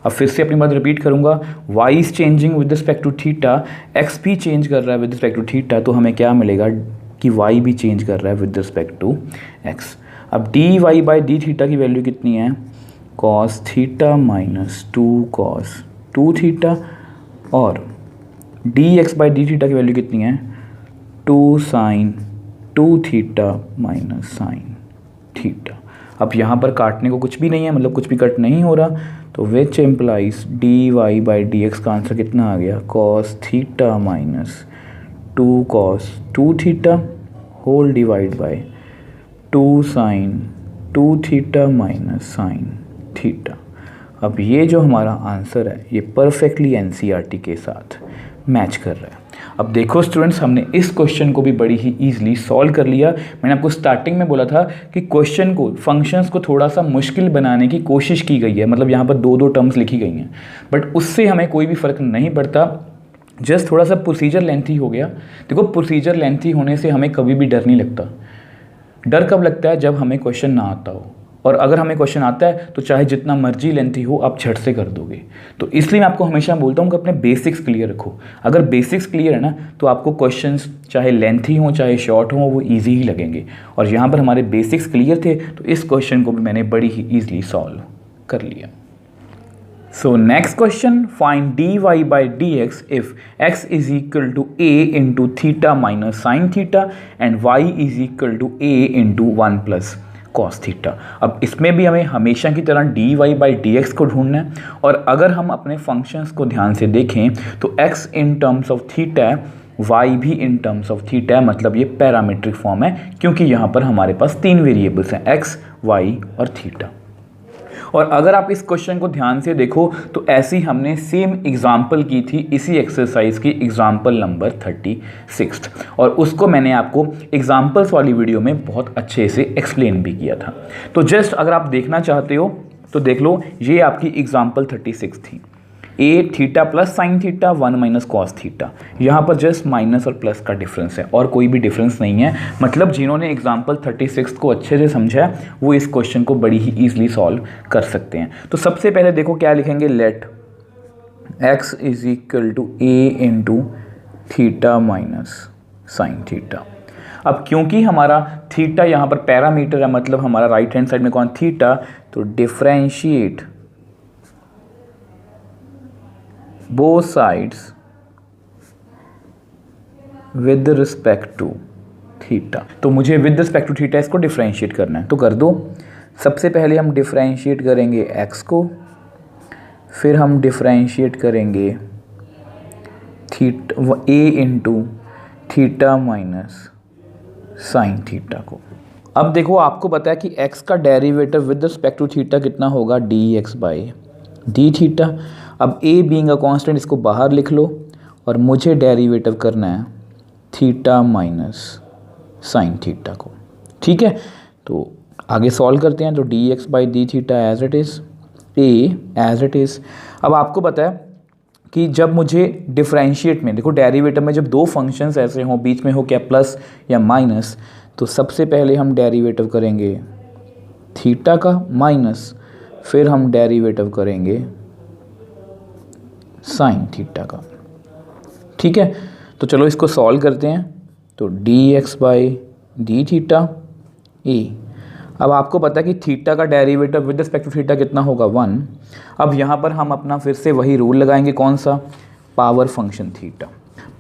अब फिर से अपनी बात रिपीट करूँगा, y is changing with respect to theta, x भी चेंज कर रहा है विद रिस्पेक्ट टू थीटा, तो हमें क्या मिलेगा कि y भी चेंज कर रहा है विद रिस्पेक्ट टू x। अब d y by d theta की वैल्यू कितनी है, cos theta minus 2 cos 2 theta, और d x by d theta की वैल्यू कितनी है, 2 sine 2 theta minus sine theta. अब यहाँ पर काटने को कुछ भी नहीं है, मतलब कुछ भी कट नहीं हो रहा, तो which implies d y by d x का आंसर कितना आ गया, cos theta minus 2 cos 2 theta whole divide by 2 sine 2 theta minus sine theta. अब ये जो हमारा आंसर है ये परफेक्टली एनसीईआरटी के साथ मैच कर रहा है। अब देखो स्टूडेंट्स, हमने इस क्वेश्चन को भी बड़ी ही ईजिली सॉल्व कर लिया। मैंने आपको स्टार्टिंग में बोला था कि क्वेश्चन को, फंक्शंस को थोड़ा सा मुश्किल बनाने की कोशिश की गई है, मतलब यहाँ पर 2-2 टर्म्स लिखी गई हैं, बट उससे हमें कोई भी फ़र्क नहीं पड़ता, जस्ट थोड़ा सा प्रोसीजर लेंथी हो गया। देखो, प्रोसीजर लेंथी होने से हमें कभी भी डर नहीं लगता। डर कब लगता है, जब हमें क्वेश्चन ना आता हो, और अगर हमें क्वेश्चन आता है तो चाहे जितना मर्जी लेंथी हो आप झट से कर दोगे। तो इसलिए मैं आपको हमेशा बोलता हूँ कि अपने बेसिक्स क्लियर रखो। अगर बेसिक्स क्लियर है ना, तो आपको क्वेश्चंस चाहे लेंथी हो चाहे शॉर्ट हो वो इजी ही लगेंगे। और यहाँ पर हमारे बेसिक्स क्लियर थे, तो इस क्वेश्चन को भी मैंने बड़ी ही ईजिली सॉल्व कर लिया। So next question, find dy by dx if x is equal to a into theta minus sin theta and y is equal to a into 1 plus cos theta। अब इसमें भी हमें हमेशा की तरह dy by dx को ढूंढना है, और अगर हम अपने फंक्शंस को ध्यान से देखें तो x in terms of theta है, y भी इन टर्म्स ऑफ थीटा है, मतलब ये पैरामीट्रिक फॉर्म है, क्योंकि यहाँ पर हमारे पास 3 वेरिएबल्स हैं, x, y और थीटा। और अगर आप इस क्वेश्चन को ध्यान से देखो तो ऐसी हमने सेम एग्जाम्पल की थी इसी एक्सरसाइज की एग्जाम्पल नंबर 36, और उसको मैंने आपको एग्जाम्पल्स वाली वीडियो में बहुत अच्छे से एक्सप्लेन भी किया था। तो जस्ट अगर आप देखना चाहते हो तो देख लो, ये आपकी एग्जाम्पल 36 थी। A theta plus sine theta 1 minus cos theta, यहाँ पर जस्ट माइनस और प्लस का डिफरेंस है और कोई भी डिफरेंस नहीं है। मतलब जिन्होंने एग्जाम्पल 36 को अच्छे से समझा है वो इस क्वेश्चन को बड़ी ही ईजिली सॉल्व कर सकते हैं। तो सबसे पहले देखो क्या लिखेंगे, let x is equal to a into theta minus sine theta. अब क्योंकि हमारा थीटा यहाँ पर पैरामीटर है, मतलब हमारा राइट हैंड साइड में कौन थीटा, तो differentiate both sides with respect to theta. तो मुझे विद रिस्पेक्ट टू थीटा इसको डिफरेंशिएट करना है, तो कर दो। सबसे पहले हम डिफरेंशिएट करेंगे x को, फिर हम डिफरेंशिएट करेंगे theta a into theta minus sine theta को। अब देखो आपको पता है कि x का derivative with respect to theta कितना होगा, dx बाई डी थीटा। अब a बीइंग अ कांस्टेंट इसको बाहर लिख लो, और मुझे डेरिवेटिव करना है थीटा माइनस साइन थीटा को। ठीक है, तो आगे सॉल्व करते हैं। तो dx by d theta as it is, a as it is. अब आपको पता है कि जब मुझे डिफरेंशिएट में, देखो डेरिवेटिव में जब दो फंक्शंस ऐसे हों, बीच में हो क्या प्लस या माइनस, तो सबसे पहले हम डेरिवेटिव करेंगे थीटा का माइनस, फिर हम डेरिवेटिव करेंगे साइन थीटा का। ठीक है, तो चलो इसको सॉल्व करते हैं। तो dx by d theta a. अब आपको पता है कि थीटा का derivative with respect to theta कितना होगा, 1। अब यहाँ पर हम अपना फिर से वही रूल लगाएंगे, कौन सा, पावर फंक्शन थीटा।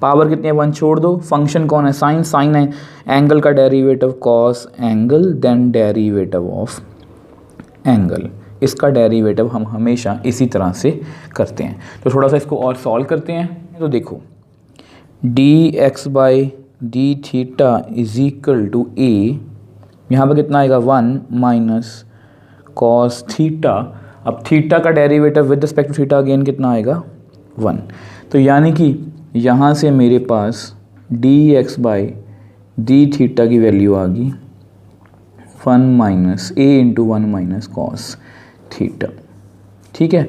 पावर कितनी है, 1 छोड़ दो, फंक्शन कौन है, साइन, साइन है, एंगल का derivative cos angle, then derivative of angle. इसका डेरिवेटिव हम हमेशा इसी तरह से करते हैं। तो थोड़ा सा इसको और सॉल्व करते हैं। तो देखो dx by d theta is equal to a, यहाँ पर कितना आएगा, 1 माइनस कॉस थीटा। अब थीटा का derivative with respect to theta again कितना आएगा, 1। तो यानी कि यहाँ से मेरे पास d x by d theta की वैल्यू आ गई 1 minus a into 1 minus cos theta. ठीक है,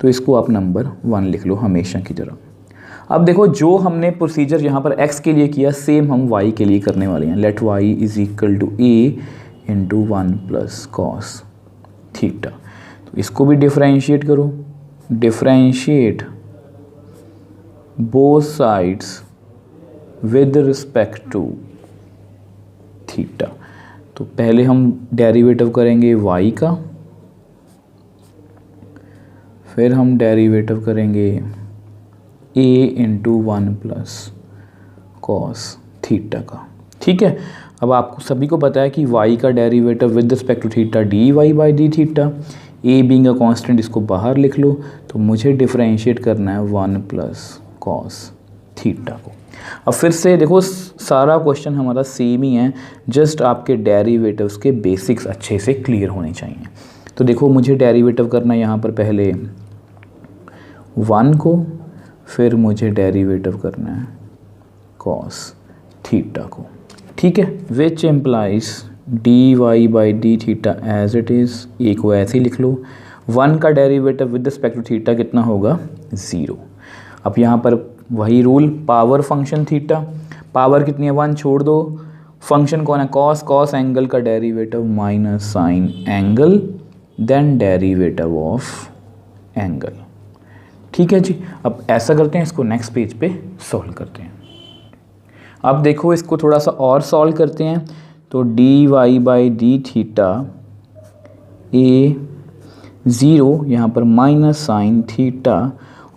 तो इसको आप नंबर 1 लिख लो हमेशा की तरह। अब देखो जो हमने प्रोसीजर यहाँ पर x के लिए किया सेम हम y के लिए करने वाले हैं। Let y is equal to a into 1 plus cos theta. तो इसको भी डिफरेंशिएट करो, differentiate both sides with respect to theta. तो पहले हम डेरिवेटिव करेंगे y का, फिर हम डेरिवेटिव करेंगे a into 1 plus cos theta का। ठीक है, अब आपको सभी को पता है कि y का derivative with respect to theta d y by d theta, a being a constant इसको बाहर लिख लो। तो मुझे डिफरेंशिएट करना है 1 प्लस कॉस थीटा को। अब फिर से देखो सारा क्वेश्चन हमारा सेम ही है, जस्ट आपके डेरिवेटिव्स के बेसिक्स अच्छे से क्लियर होने चाहिए। तो देखो मुझे डेरिवेटिव करना है यहाँ पर पहले 1 को, फिर मुझे डेरिवेटिव करना है कॉस थीटा को। ठीक है, which implies d y by d theta as it is, a को ऐसे ही लिख लो। 1 का derivative with respect to theta कितना होगा 0। अब यहाँ पर वही rule, power function theta, power कितनी है 1 छोड़ दो, फंक्शन कौन है कॉस, कॉस एंगल का derivative minus sine angle then derivative of angle. ठीक है जी, अब ऐसा करते हैं, इसको नेक्स्ट पेज पे सॉल्व करते हैं। अब देखो इसको थोड़ा सा और सॉल्व करते हैं। तो d y by d theta a 0, यहाँ पर माइनस साइन थीटा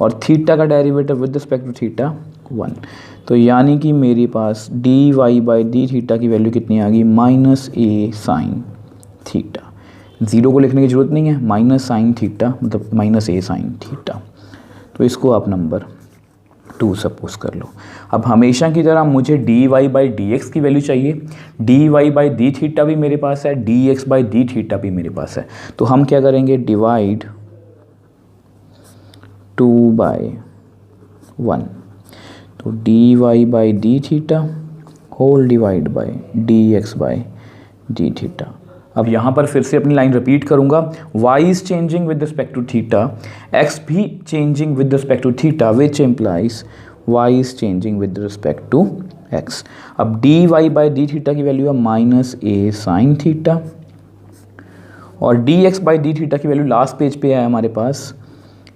और थीटा का derivative with respect to theta 1। तो यानी कि मेरे पास d y by d theta की वैल्यू कितनी आ गई माइनस ए साइन थीटा। 0 को लिखने की ज़रूरत नहीं है, माइनस साइन थीटा मतलब माइनस ए साइन थीटा। तो इसको आप नंबर 2 सपोज कर लो। अब हमेशा की तरह मुझे d y by d x की वैल्यू चाहिए। D y by d theta भी मेरे पास है, d x by d theta भी मेरे पास है। तो हम क्या करेंगे, डिवाइड 2 बाई 1। तो d y by d theta whole divide by d x by d theta. अब यहाँ पर फिर से अपनी लाइन रिपीट करूँगा, y is changing with respect to theta, x भी changing with respect to theta, which implies y is changing with respect to x। अब d y by d theta की वैल्यू है माइनस ए साइन थीटा और d x by d theta की value last page पे है हमारे पास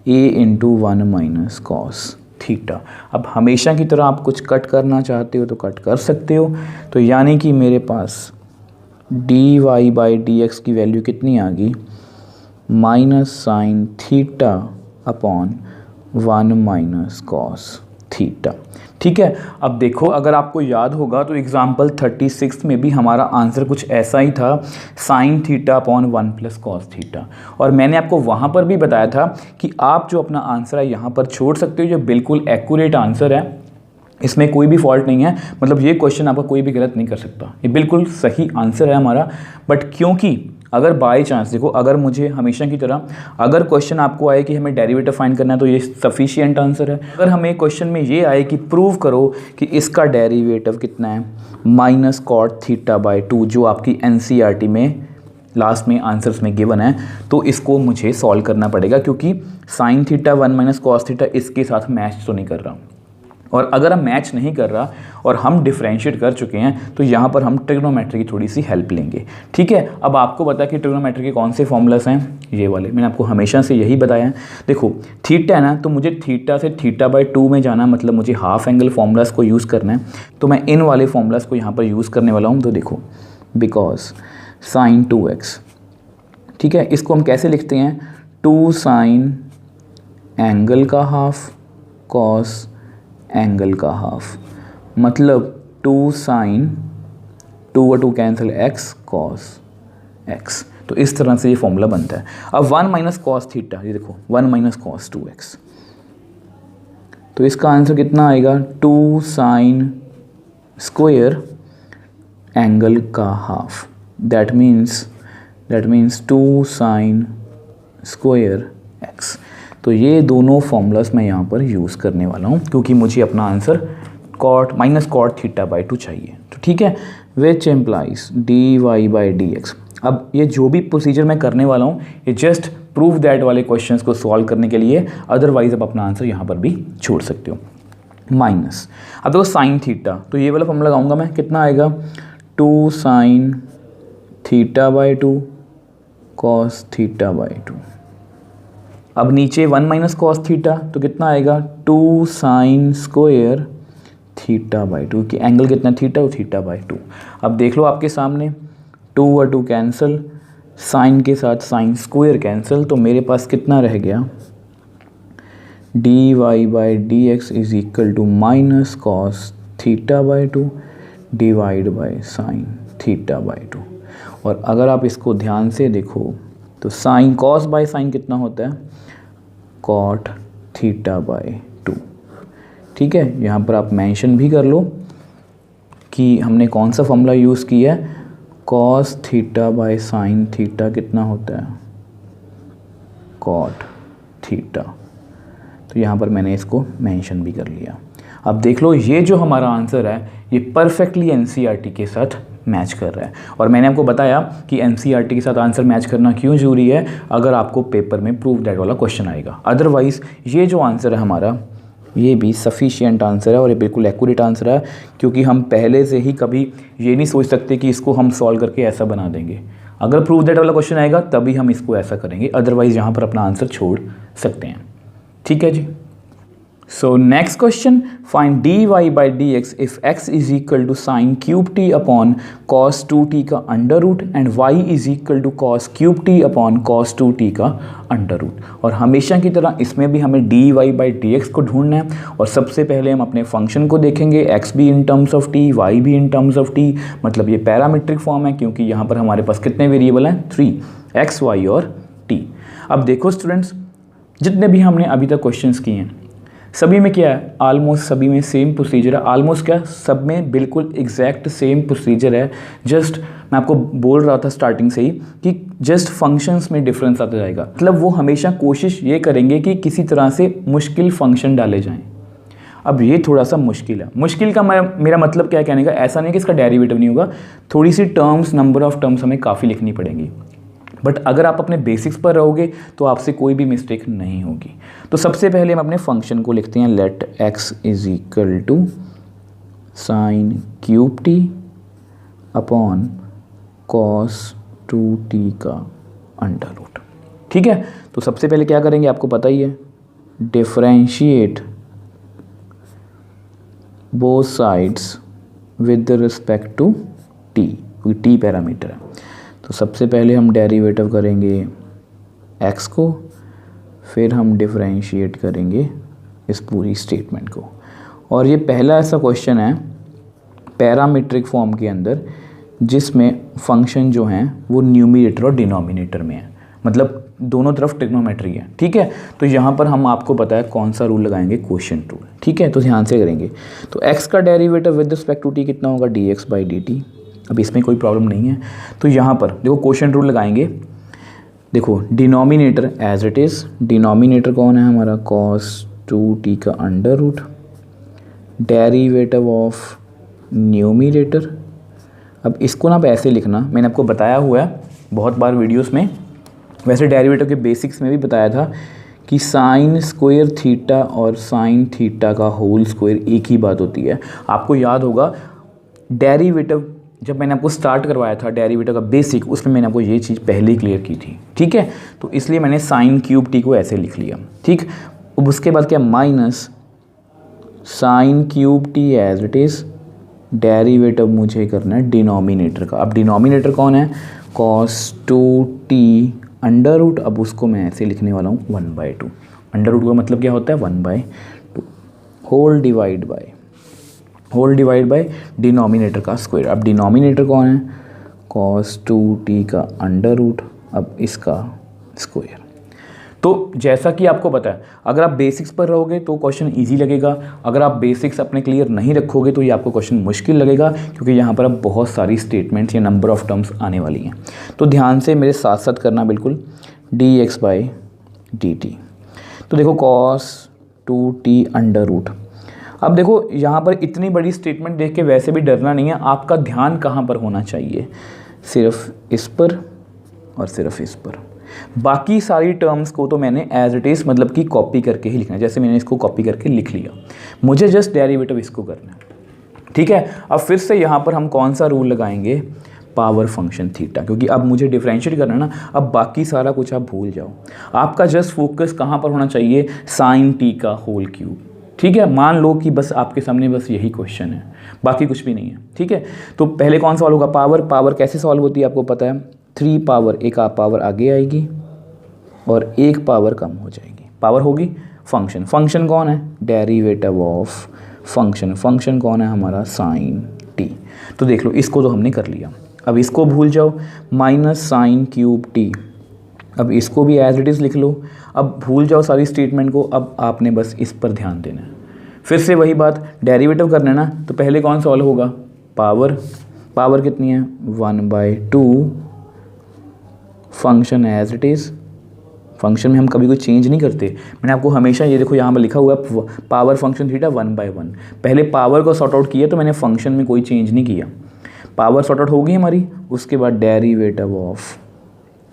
a into 1 minus cos theta. अब हमेशा की तरह आप कुछ कट करना चाहते हो तो कट कर सकते हो। तो यानी कि मेरे पास d y by d x की वैल्यू कितनी आ गई minus sine theta upon 1 minus cos theta. ठीक है, अब देखो अगर आपको याद होगा तो एग्जाम्पल 36 में भी हमारा आंसर कुछ ऐसा ही था, sign theta upon 1 plus cos theta. और मैंने आपको वहाँ पर भी बताया था कि आप जो अपना आंसर है यहाँ पर छोड़ सकते हो, जो बिल्कुल एक्यूरेट आंसर है, इसमें कोई भी फॉल्ट नहीं है, मतलब ये क्वेश्चन आपका कोई भी गलत नहीं कर सकता, ये बिल्कुल सही आंसर है हमारा। बट क्योंकि अगर बाय चांस देखो, अगर मुझे हमेशा की तरह अगर क्वेश्चन आपको आए कि हमें डेरिवेटिव फाइंड करना है तो ये सफिशिएंट आंसर है। अगर हमें क्वेश्चन में ये आए कि प्रूव करो कि इसका डेरिवेटिव कितना है माइनस कॉट थीटा बाई 2, जो आपकी एनसीईआरटी में लास्ट में आंसर्स में गिवन है, तो इसको मुझे सॉल्व करना पड़ेगा, क्योंकि sign theta 1 minus cos theta इसके साथ मैच तो नहीं कर रहा। और अगर हम मैच नहीं कर रहा और हम डिफरेंशिएट कर चुके हैं तो यहाँ पर हम ट्रिग्नोमेट्री की थोड़ी सी हेल्प लेंगे। ठीक है, अब आपको पता है कि ट्रिग्नोमेट्री के कौन से फॉर्मूलास हैं, ये वाले मैंने आपको हमेशा से यही बताया है। देखो थीटा है ना, तो मुझे थीटा से थीटा बाई 2 में जाना, मतलब मुझे हाफ एंगल फॉर्मूलास को यूज़ करना है। तो मैं इन वाले फॉर्मूलास को यहाँ पर यूज़ करने वाला हूँ। तो देखो बिकॉज साइन 2x, ठीक है, इसको हम कैसे लिखते हैं 2 साइन एंगल का हाफ कॉस एंगल का हाफ, मतलब 2 साइन 2 और 2 कैंसिल x कॉस x। तो इस तरह से ये फॉर्मूला बनता है। अब 1 माइनस कॉस थीटा, ये देखो 1 माइनस कॉस 2x, तो इसका आंसर कितना आएगा 2 साइन स्क्वायर एंगल का half, that means 2 sine square x। तो ये दोनों फॉर्मूलाज मैं यहाँ पर यूज़ करने वाला हूँ क्योंकि मुझे अपना answer minus cot theta by 2 चाहिए। तो ठीक है, which implies d y by d x. अब ये जो भी प्रोसीजर मैं करने वाला हूँ ये जस्ट प्रूव दैट वाले क्वेश्चंस को सॉल्व करने के लिए, अदरवाइज आप अपना आंसर यहाँ पर भी छोड़ सकते हो। माइनस, अब देखो साइन थीटा, तो ये वाला फॉर्मूला लगाऊंगा मैं, कितना आएगा 2 sign theta by 2 cos theta by 2। अब नीचे 1 माइनस कॉस थीटा, तो कितना आएगा 2 साइन स्क्वायर थीटा बाई 2, कि एंगल कितना थीटा, वो थीटा बाई 2। अब देख लो आपके सामने 2 और 2 कैंसिल, साइन के साथ साइन स्क्वायर कैंसिल, तो मेरे पास कितना रह गया d y by d x is equal to minus cos theta by 2 divide by sine theta by 2। और अगर आप इसको ध्यान से देखो तो साइन कॉस बाई साइन कितना होता है कॉट थीटा बाई 2। ठीक है, यहाँ पर आप मेंशन भी कर लो कि हमने कौन सा फॉर्मूला यूज़ किया है, cos theta by sine theta कितना होता है कॉट थीटा। तो यहाँ पर मैंने इसको मेंशन भी कर लिया। अब देख लो ये जो हमारा आंसर है ये परफेक्टली एनसीईआरटी के साथ मैच कर रहा है। और मैंने आपको बताया कि एनसीईआरटी के साथ आंसर मैच करना क्यों जरूरी है, अगर आपको पेपर में प्रूव दैट वाला क्वेश्चन आएगा। अदरवाइज़ ये जो आंसर है हमारा ये भी सफिशिएंट आंसर है और ये बिल्कुल एक्यूरेट आंसर है, क्योंकि हम पहले से ही कभी ये नहीं सोच सकते कि इसको हम सॉल्व करके ऐसा बना देंगे। अगर प्रूव दैट वाला क्वेश्चन आएगा तभी हम इसको ऐसा करेंगे, अदरवाइज़ यहाँ पर अपना आंसर छोड़ सकते हैं। ठीक है जी। So next question, find d y by d x if x is equal to sine cube t upon cos 2t का under root and y is equal to cos cube t upon cos 2t का under root. और हमेशा की तरह इसमें भी हमें d y by d x को ढूंढना है। और सबसे पहले हम अपने फंक्शन को देखेंगे, एक्स भी in terms of t, y भी इन टर्म्स ऑफ टी, मतलब ये पैरामीट्रिक फॉर्म है क्योंकि यहाँ पर हमारे पास कितने वेरिएबल हैं 3, एक्स वाई और टी। अब देखो स्टूडेंट्स, जितने भी हमने अभी तक क्वेश्चंस किए हैं सभी में क्या है, ऑलमोस्ट सभी में सेम प्रोसीजर है। ऑलमोस्ट क्या, सब में बिल्कुल एग्जैक्ट सेम प्रोसीजर है। जस्ट मैं आपको बोल रहा था स्टार्टिंग से ही कि जस्ट फंक्शंस में डिफरेंस आता जाएगा। मतलब वो हमेशा कोशिश ये करेंगे कि किसी तरह से मुश्किल फंक्शन डाले जाएं। अब ये थोड़ा सा मुश्किल है। मुश्किल का मेरा मतलब क्या कहने का, ऐसा नहीं कि इसका डेरिवेटिव नहीं होगा, थोड़ी सी टर्म्स, नंबर ऑफ टर्म्स हमें काफ़ी लिखनी पड़ेंगी। बट अगर आप अपने बेसिक्स पर रहोगे तो आपसे कोई भी मिस्टेक नहीं होगी। तो सबसे पहले हम अपने फंक्शन को लिखते हैं, let x is equal to sine cube t upon cos 2t का अंडर रूट। ठीक है, तो सबसे पहले क्या करेंगे आपको पता ही है, differentiate both sides with respect to t, क्योंकि t पैरामीटर है। तो सबसे पहले हम डेरिवेटिव करेंगे x को, फिर हम डिफरेंशिएट करेंगे इस पूरी स्टेटमेंट को। और ये पहला ऐसा क्वेश्चन है पैरामीट्रिक फॉर्म के अंदर जिसमें फंक्शन जो हैं वो न्यूमरेटर और डिनोमिनेटर में है, मतलब दोनों तरफ ट्रिग्नोमेट्री है। ठीक है, तो यहाँ पर हम आपको पता है कौन सा रूल लगाएंगे, क्वोशिएंट रूल। ठीक है, तो ध्यान से करेंगे। तो x का derivative with respect to t कितना होगा, dx बाई dt। अब इसमें कोई प्रॉब्लम नहीं है। तो यहाँ पर देखो क्वोशिएंट रूल लगाएंगे। देखो denominator as it is, denominator कौन है हमारा, cos 2t का under root, derivative of numerator. अब इसको ना आप ऐसे लिखना, मैंने आपको बताया हुआ है बहुत बार वीडियोस में, वैसे डेरिवेटिव के बेसिक्स में भी बताया था कि साइन स्क्वायर थीटा और साइन थीटा का होल स्क्वायर एक ही बात होती है। आपको याद होगा डेरिवेटिव जब मैंने आपको स्टार्ट करवाया था डेरिवेटिव का बेसिक, उसमें मैंने आपको ये चीज़ पहले ही क्लियर की थी। ठीक है, तो इसलिए मैंने साइन क्यूब टी को ऐसे लिख लिया। ठीक, अब उसके बाद क्या, minus sine cube t as it is, derivative मुझे करना है डिनोमिनेटर का। अब डिनोमिनेटर कौन है, cos 2t अंडर रूट। अब उसको मैं ऐसे लिखने वाला हूँ 1/2। अंडर रूट का मतलब क्या होता है, 1/2 होल डिवाइड बाय डिनोमिनेटर का स्क्वायर। अब डिनोमिनेटर कौन है, cos 2t का अंडर रूट, अब इसका स्क्वायर। तो जैसा कि आपको पता है अगर आप बेसिक्स पर रहोगे तो क्वेश्चन इजी लगेगा, अगर आप बेसिक्स अपने क्लियर नहीं रखोगे तो ये आपको क्वेश्चन मुश्किल लगेगा, क्योंकि यहाँ पर अब बहुत सारी स्टेटमेंट्स या नंबर ऑफ टर्म्स आने वाली हैं। तो ध्यान से मेरे साथ साथ करना बिल्कुल, dx बाई dt। तो देखो cos 2t अंडर रूट। अब देखो यहाँ पर इतनी बड़ी स्टेटमेंट देख के वैसे भी डरना नहीं है, आपका ध्यान कहाँ पर होना चाहिए, सिर्फ इस पर और सिर्फ इस पर। बाकी सारी टर्म्स को तो मैंने एज इट इज़ मतलब कि कॉपी करके ही लिखना है, जैसे मैंने इसको कॉपी करके लिख लिया, मुझे जस्ट डेरिवेटिव इसको करना है, ठीक है। अब फिर से यहाँ पर हम कौन सा रूल लगाएंगे, पावर फंक्शन थीटा, क्योंकि अब मुझे डिफरेंशिएट करना है ना, अब बाकी सारा कुछ आप भूल जाओ, आपका जस्ट फोकस कहाँ पर होना चाहिए, साइन टी का होल क्यूब, ठीक है। मान लो कि बस आपके सामने बस यही क्वेश्चन है, बाकी कुछ भी नहीं है, ठीक है। तो पहले कौन सॉल्व होगा, पावर कैसे सॉल्व होती है आपको पता है, 3 पावर, एक पावर आगे आएगी और एक पावर कम हो जाएगी, पावर होगी फंक्शन कौन है, डेरिवेटिव ऑफ फंक्शन कौन है हमारा, साइन टी। तो देख लो इसको तो हमने कर लिया, अब इसको भूल जाओ, माइनस साइन क्यूब टी, अब इसको भी एज इट इज़ लिख लो, अब भूल जाओ सारी स्टेटमेंट को, अब आपने बस इस पर ध्यान देना है। फिर से वही बात, डेरिवेटिव करना है ना, तो पहले कौन सॉल्व होगा, पावर कितनी है 1/2, function as it is, function में हम कभी कोई चेंज नहीं करते, मैंने आपको हमेशा ये देखो यहाँ पर लिखा हुआ है पावर फंक्शन थीटा 1/1, पहले पावर को सॉर्ट आउट किया तो मैंने फंक्शन में कोई चेंज नहीं किया, पावर सॉर्ट आउट होगी हमारी, उसके बाद डेरिवेटिव ऑफ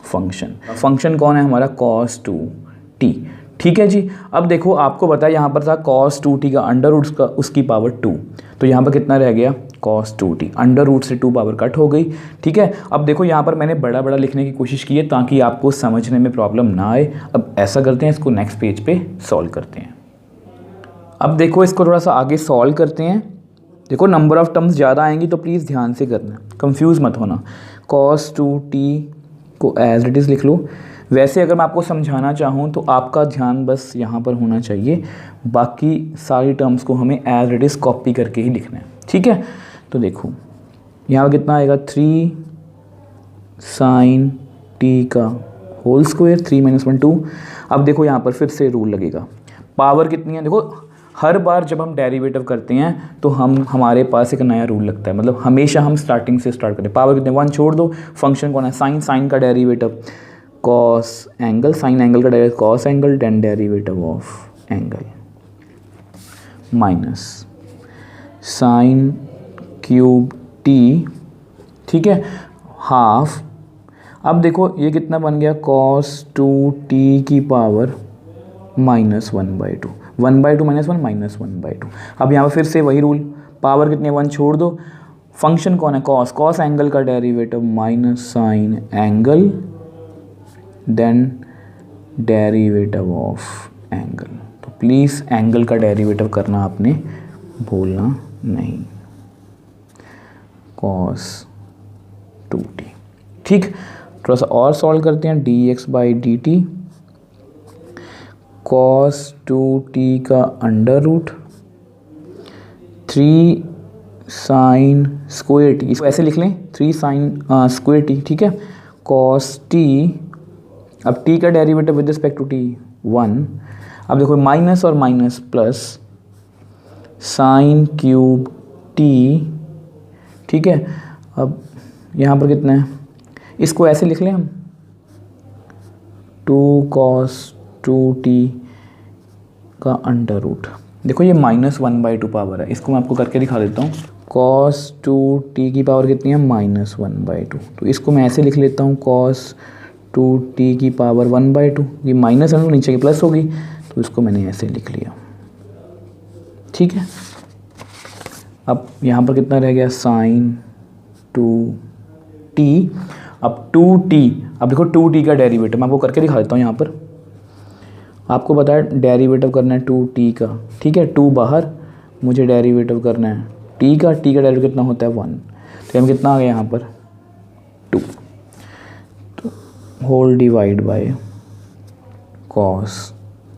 फंक्शन कौन है हमारा, cos 2t, ठीक है जी। अब देखो आपको बताया यहाँ पर था cos 2t का अंडर रूट का उसकी पावर 2, तो यहाँ पर कितना रह गया cos 2t, अंडर रूट से 2 पावर कट हो गई, ठीक है। अब देखो यहाँ पर मैंने बड़ा बड़ा लिखने की कोशिश की है ताकि आपको समझने में प्रॉब्लम ना आए। अब ऐसा करते हैं, इसको नेक्स्ट पेज पे सॉल्व करते हैं। अब देखो इसको थोड़ा सा आगे सॉल्व करते हैं, देखो नंबर ऑफ टर्म्स ज़्यादा आएंगी तो प्लीज़ ध्यान से करना, कंफ्यूज मत होना। cos 2t को एज इट इज़ लिख लो, वैसे अगर मैं आपको समझाना चाहूँ तो आपका ध्यान बस यहाँ पर होना चाहिए, बाकी सारी टर्म्स को हमें एज इट इज़ कॉपी करके ही लिखना है, ठीक है। तो देखो यहाँ कितना आएगा, 3 साइन टी का होल स्क्वायर, 3 - 1 2। अब देखो यहाँ पर फिर से रूल लगेगा, पावर कितनी है, देखो हर बार जब हम डेरिवेटिव करते हैं तो हमारे पास एक नया रूल लगता है, मतलब हमेशा हम स्टार्टिंग से स्टार्ट करते हैं। पावर कितने, 1 छोड़ दो, फंक्शन कौन है, साइन का derivative cos angle, sine angle का derivative cos angle, then derivative of angle minus sine cube t, ठीक है, हाफ। अब देखो ये कितना बन गया, cos 2t की पावर -1/2, 1/2 - 1 -1/2। अब यहाँ पर फिर से वही रूल, पावर कितने 1 छोड़ दो, फंक्शन कौन है कॉस एंगल का derivative minus sine angle, then derivative of angle. तो प्लीज़ एंगल का डेरिवेटिव करना आपने भूलना नहीं, cos 2t, ठीक। थोड़ा सा और सॉल्व करते हैं, dx/dt cos 2t का under root 3 sine square t, इसको ऐसे लिख लें 3 साइन स्क्वायर टी, ठीक है, cos t, अब t का derivative with respect to t 1, अब देखो माइनस और minus plus sine cube t, ठीक है। अब यहाँ पर कितना है, इसको ऐसे लिख लें हम 2 cos 2t का अंडर रूट, देखो ये -1/2 पावर है, इसको मैं आपको करके दिखा देता हूँ, cos 2t की पावर कितनी है -1/2, तो इसको मैं ऐसे लिख लेता हूँ cos 2t की पावर 1/2, ये माइनस है तो नीचे की प्लस होगी, तो इसको मैंने ऐसे लिख लिया, ठीक है। अब यहाँ पर कितना रह गया, साइन 2t, अब 2t, अब देखो 2t का डेरिवेटिव मैं आपको करके दिखा देता हूँ, यहाँ पर आपको पता है डेरिवेटिव करना है 2t का, ठीक है, 2 बाहर, मुझे डेरिवेटिव करना है t का डेरिवेटिव कितना होता है 1, तो हम कितना आ गया यहाँ पर 2, तो whole divide bye cos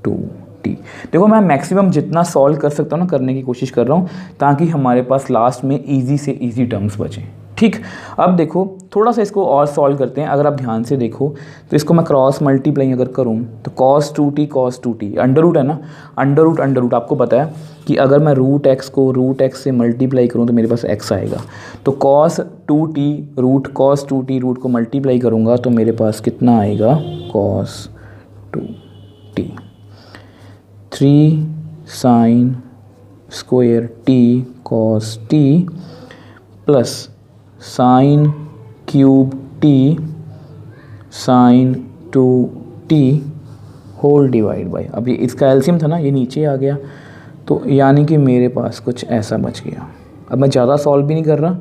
2t। देखो मैं मैक्सिमम जितना सॉल्व कर सकता हूँ ना करने की कोशिश कर रहा हूँ, ताकि हमारे पास लास्ट में इजी से इजी टर्म्स बचें, ठीक। अब देखो थोड़ा सा इसको और सॉल्व करते हैं, अगर आप ध्यान से देखो तो इसको मैं क्रॉस मल्टीप्लाई अगर करूँ तो cos 2t अंडर रूट है ना, अंडर रूट आपको पता है कि अगर मैं रूट एक्स को रूट एक्स से मल्टीप्लाई करूँ तो मेरे पास x आएगा, तो cos 2t रूट को मल्टीप्लाई करूँगा तो मेरे पास कितना आएगा cos 2t, 3 sine square t cos t plus sine cube t sine 2t whole divide by, अब ये इसका एलसीएम था ना, ये नीचे आ गया, तो यानी कि मेरे पास कुछ ऐसा बच गया। अब मैं ज़्यादा सॉल्व भी नहीं कर रहा,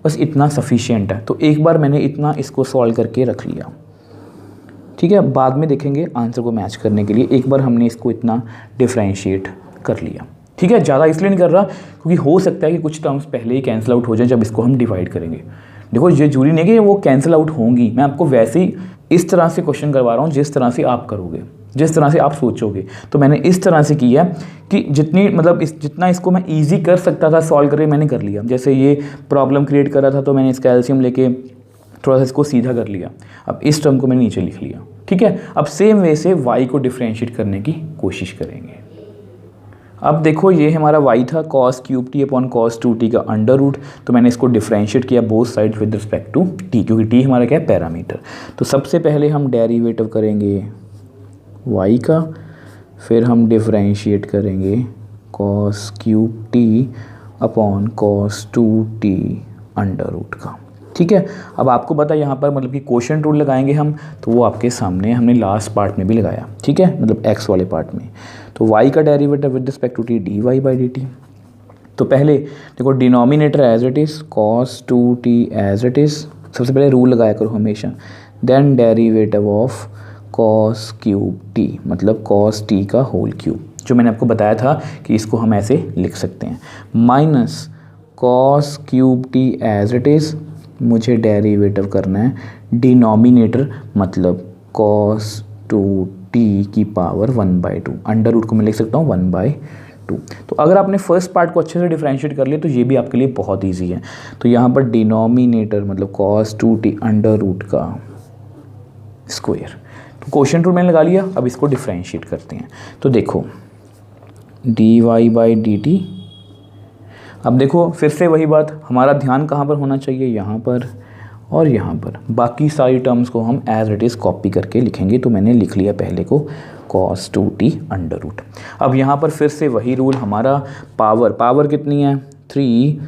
बस इतना सफिशिएंट है। तो एक बार मैंने इतना इसको सॉल्व करके रख लिया, ठीक है। बाद में देखेंगे आंसर को मैच करने के लिए, एक बार हमने इसको इतना डिफ्रेंशिएट कर लिया, ठीक है। ज़्यादा इसलिए नहीं कर रहा क्योंकि हो सकता है कि कुछ टर्म्स पहले ही कैंसिल आउट हो जाए जब इसको हम डिवाइड करेंगे। देखो ये जरूरी नहीं कि वो कैंसिल आउट होंगी, मैं आपको वैसे ही इस तरह से क्वेश्चन करवा रहा हूँ जिस तरह से आप करोगे, जिस तरह से आप सोचोगे। तो मैंने इस तरह से किया कि जितनी मतलब जितना इसको मैं इजी कर सकता था सॉल्व करके मैंने कर लिया। जैसे ये प्रॉब्लम क्रिएट कर रहा था तो मैंने इसका एलसीएम लेके थोड़ा सा इसको सीधा कर लिया। अब इस टर्म को मैंने नीचे लिख लिया, ठीक है। अब सेम वे से y को डिफ्रेंशिएट करने की कोशिश करेंगे। अब देखो ये हमारा y था cos cube t upon cos 2t का अंडर रूट, तो मैंने इसको डिफ्रेंशिएट किया both side with respect to t, क्योंकि t हमारा क्या है, पैरामीटर। तो सबसे पहले हम डेरिवेटिव करेंगे y का, फिर हम डिफ्रेंशिएट करेंगे cos cube t upon cos 2t under root का, ठीक है। अब आपको पता है यहाँ पर मतलब कि क्वोशिएंट रूल लगाएंगे हम, तो वो आपके सामने हमने लास्ट पार्ट में भी लगाया, ठीक है, मतलब x वाले पार्ट में। तो y का derivative with respect to t dy by dt। तो पहले देखो denominator as it is, cos 2t as it is, सबसे पहले रूल लगाया करो हमेशा। Then derivative of cos cube t, मतलब cos t का होल क्यूब, जो मैंने आपको बताया था कि इसको हम ऐसे लिख सकते हैं, minus cos cube t as it is, मुझे डेरिवेटिव करना है डिनोमिनेटर मतलब cos 2t की पावर 1/2, अंडर रूट को मैं लिख सकता हूँ 1/2। तो अगर आपने फर्स्ट पार्ट को अच्छे से डिफरेंशिएट कर लिया तो ये भी आपके लिए बहुत इजी है। तो यहाँ पर डिनोमिनेटर मतलब cos 2t अंडर रूट का स्क्वायर, तो क्वोशिएंट रूल मैंने लगा लिया। अब इसको डिफरेंशिएट करते हैं, तो देखो dy बाई dt। अब देखो फिर से वही बात, हमारा ध्यान कहाँ पर होना चाहिए, यहाँ पर और यहाँ पर। बाकी सारी टर्म्स को हम एज इट इज़ कॉपी करके लिखेंगे। तो मैंने लिख लिया पहले को cos 2t अंडर रूट। अब यहाँ पर फिर से वही रूल, हमारा पावर कितनी है 3,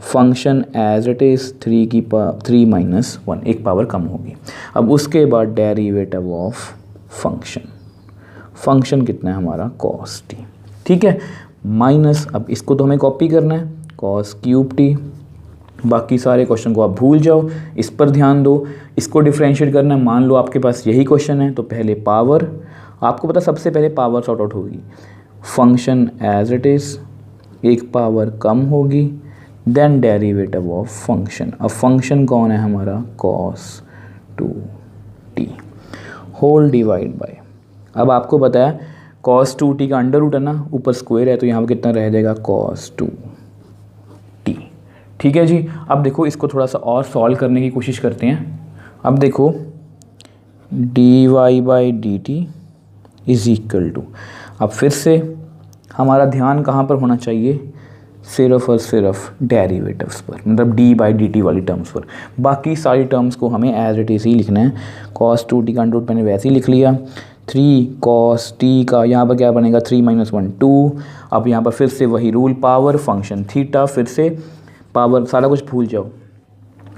फंक्शन एज इट इज़ 3 की 3 माइनस 1, एक पावर कम होगी। अब उसके बाद डेरिवेटिव ऑफ फंक्शन कितना है हमारा cos t, ठीक है, माइनस, अब इसको तो हमें कॉपी करना है cos क्यूब टी। बाकी सारे क्वेश्चन को आप भूल जाओ, इस पर ध्यान दो, इसको डिफरेंशिएट करना है। मान लो आपके पास यही क्वेश्चन है, तो पहले पावर, आपको पता सबसे पहले पावर सॉर्ट आउट होगी, फंक्शन एज इट इज़ एक पावर कम होगी, देन डेरिवेटिव ऑफ फंक्शन। अब फंक्शन कौन है हमारा cos 2t whole divide bye, अब आपको पता है cos 2t का अंडर रूट है ना, ऊपर स्क्वायर है, तो यहाँ पर कितना रह जाएगा cos 2t, ठीक है जी। अब देखो इसको थोड़ा सा और सॉल्व करने की कोशिश करते हैं। अब देखो dy by dt is equal to, अब फिर से हमारा ध्यान कहाँ पर होना चाहिए, सिर्फ और सिर्फ डेरिवेटिव्स पर, मतलब d बाई dt वाली टर्म्स पर। बाकी सारी टर्म्स को हमें एज इट इज़ ही लिखना है। cos 2t का अंडर रूट मैंने वैसे ही लिख लिया, 3 cos t का यहाँ पर क्या बनेगा 3 माइनस 1 2। अब यहाँ पर फिर से वही रूल, पावर फंक्शन थीटा, फिर से पावर, सारा कुछ भूल जाओ,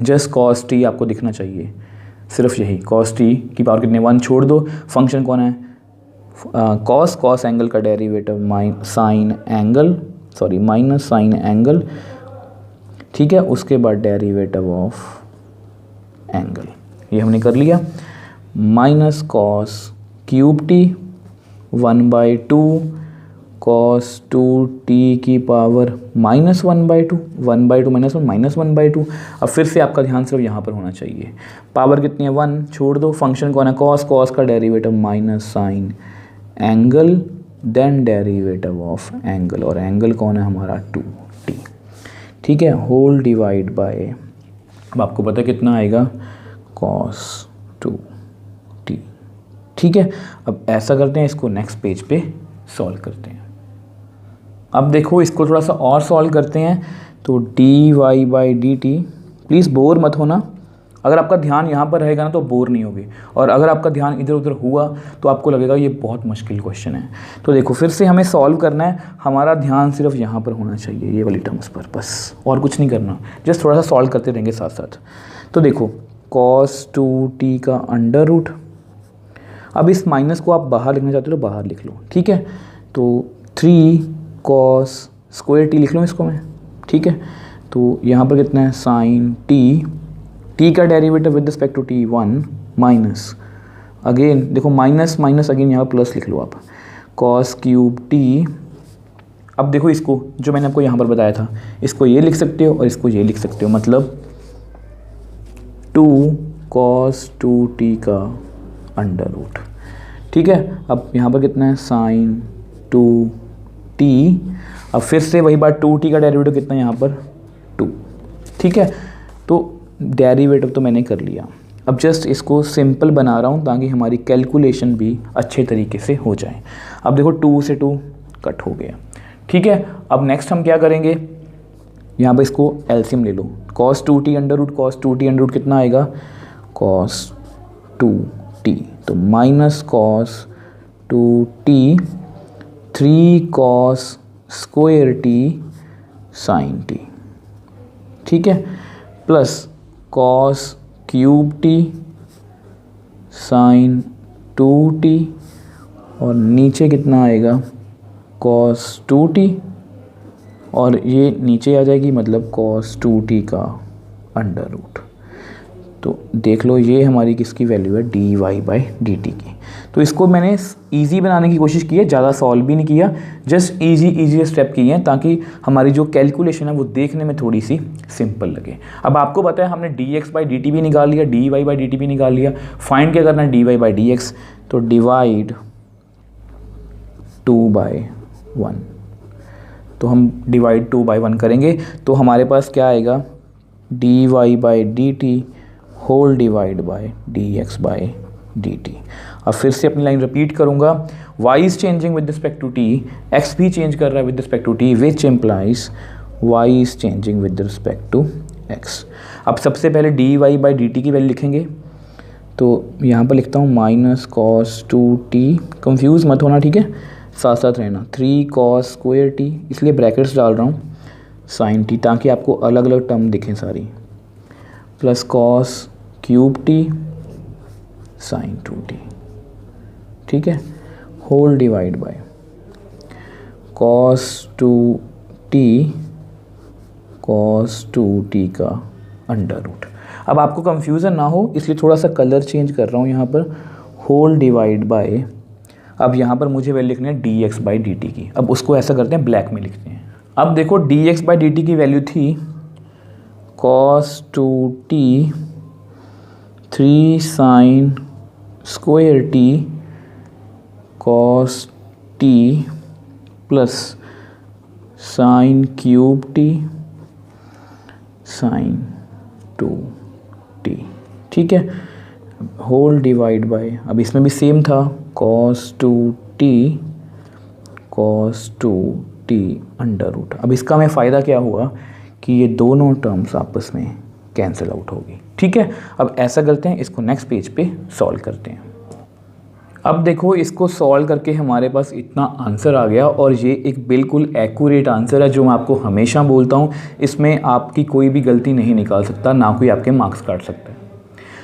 जस्ट cos t आपको दिखना चाहिए, सिर्फ यही cos t की पावर कितने 1 छोड़ दो। फंक्शन कौन है cos एंगल का डेरिवेटिव माइनस साइन एंगल, ठीक है। उसके बाद डेरिवेटिव ऑफ एंगल, ये हमने कर लिया, minus cos cube T 1/2 cos 2t की पावर माइनस 1/2, 1/2 माइनस 1 माइनस 1/2। अब फिर से आपका ध्यान सिर्फ यहाँ पर होना चाहिए, पावर कितनी है 1 छोड़ दो, फंक्शन कौन है cos का derivative minus sine angle, then derivative of angle, और एंगल कौन है हमारा 2t, ठीक है, होल डिवाइड बाय, अब आपको पता कितना आएगा cos 2t, ठीक है। अब ऐसा करते हैं, इसको नेक्स्ट पेज पे सॉल्व करते हैं। अब देखो इसको थोड़ा सा और सॉल्व करते हैं। तो dy by dt, please bore मत होना, अगर आपका ध्यान यहाँ पर रहेगा ना तो बोर नहीं होगे, और अगर आपका ध्यान इधर उधर हुआ तो आपको लगेगा ये बहुत मुश्किल क्वेश्चन है। तो देखो फिर से हमें सॉल्व करना है, हमारा ध्यान सिर्फ यहाँ पर होना चाहिए, ये वाली टर्म्स पर, बस और कुछ नहीं करना, जस्ट थोड़ा सा सॉल्व करते रहेंगे साथ साथ। तो देखो cos 2t का अंडर रूट, अब इस माइनस को आप बाहर लिखना चाहते हो तो बाहर लिख लो, ठीक है। तो 3 cos स्क्वायर टी लिख लो इसको मैं, ठीक है। तो यहाँ पर कितना है साइन टी का derivative with respect to t 1 minus, again देखो माइनस माइनस अगेन यहाँ प्लस लिख लो आप, cos क्यूब टी। अब देखो इसको जो मैंने आपको यहाँ पर बताया था, इसको ये लिख सकते हो और इसको ये लिख सकते हो, मतलब 2 cos 2t का अंडर रूट, ठीक है। अब यहाँ पर कितना है साइन 2t, अब फिर से वही बात 2t का डेरिवेटिव कितना है यहाँ पर 2, ठीक है। तो डेरिवेटिव तो मैंने कर लिया, अब जस्ट इसको सिंपल बना रहा हूँ ताकि हमारी कैलकुलेशन भी अच्छे तरीके से हो जाए। अब देखो 2 से 2 कट हो गया, ठीक है। अब नेक्स्ट हम क्या करेंगे, यहाँ पर इसको एलसीएम ले लो, cos 2t under root, cos 2t under root कितना आएगा cos 2t, तो minus cos 2t 3 cos square t sin t, ठीक है, plus cos cube t sin 2t, और नीचे कितना आएगा cos 2t, और ये नीचे आ जाएगी मतलब cos 2t का अंडर रूट। तो देख लो ये हमारी किसकी वैल्यू है dy/dt की। तो इसको मैंने इजी बनाने की कोशिश की है, ज़्यादा सॉल्व भी नहीं किया, जस्ट इजी स्टेप किए हैं ताकि हमारी जो कैलकुलेशन है वो देखने में थोड़ी सी सिंपल लगे। अब आपको पता है हमने dx/dt भी निकाल लिया, dy/dt भी निकाल लिया, फाइंड क्या करना है dy/dx, तो डिवाइड 2/1, तो हम डिवाइड 2/1 करेंगे तो हमारे पास क्या आएगा dy/dt whole divide bye dx/dt। अब फिर से अपनी लाइन रिपीट करूंगा, y is changing with respect to t, x भी चेंज कर रहा है with respect to t, which implies y is changing with respect to x। अब सबसे पहले dy/dt की वैल्यू लिखेंगे, तो यहाँ पर लिखता हूँ माइनस cos 2t, कंफ्यूज मत होना, ठीक है, साथ साथ रहना, 3 cos स्क्वायर t, इसलिए ब्रैकेट्स डाल रहा हूँ, sin t ताकि आपको अलग अलग टर्म दिखें सारी, plus cos cube t sin 2t, ठीक है, whole divide bye cos 2t का अंडर रूट। अब आपको कंफ्यूजन ना हो इसलिए थोड़ा सा कलर चेंज कर रहा हूँ यहाँ पर, होल डिवाइड बाय, अब यहाँ पर मुझे वैल्यू लिखनी है dx/dt की, अब उसको ऐसा करते हैं ब्लैक में लिखते हैं। अब देखो dx/dt की वैल्यू थी cos 2t 3 sin square t cos t plus sin cube t sin 2t, ठीक है, होल डिवाइड बाय, अब इसमें भी सेम था cos 2t अंडर रूट। अब इसका हमें फ़ायदा क्या हुआ कि ये दोनों टर्म्स आपस में कैंसिल आउट होगी, ठीक है। अब ऐसा करते हैं, इसको नेक्स्ट पेज पे सॉल्व करते हैं। अब देखो इसको सॉल्व करके हमारे पास इतना आंसर आ गया, और ये एक बिल्कुल एक्यूरेट आंसर है जो मैं आपको हमेशा बोलता हूँ, इसमें आपकी कोई भी गलती नहीं निकाल सकता, ना कोई आपके मार्क्स काट सकता है।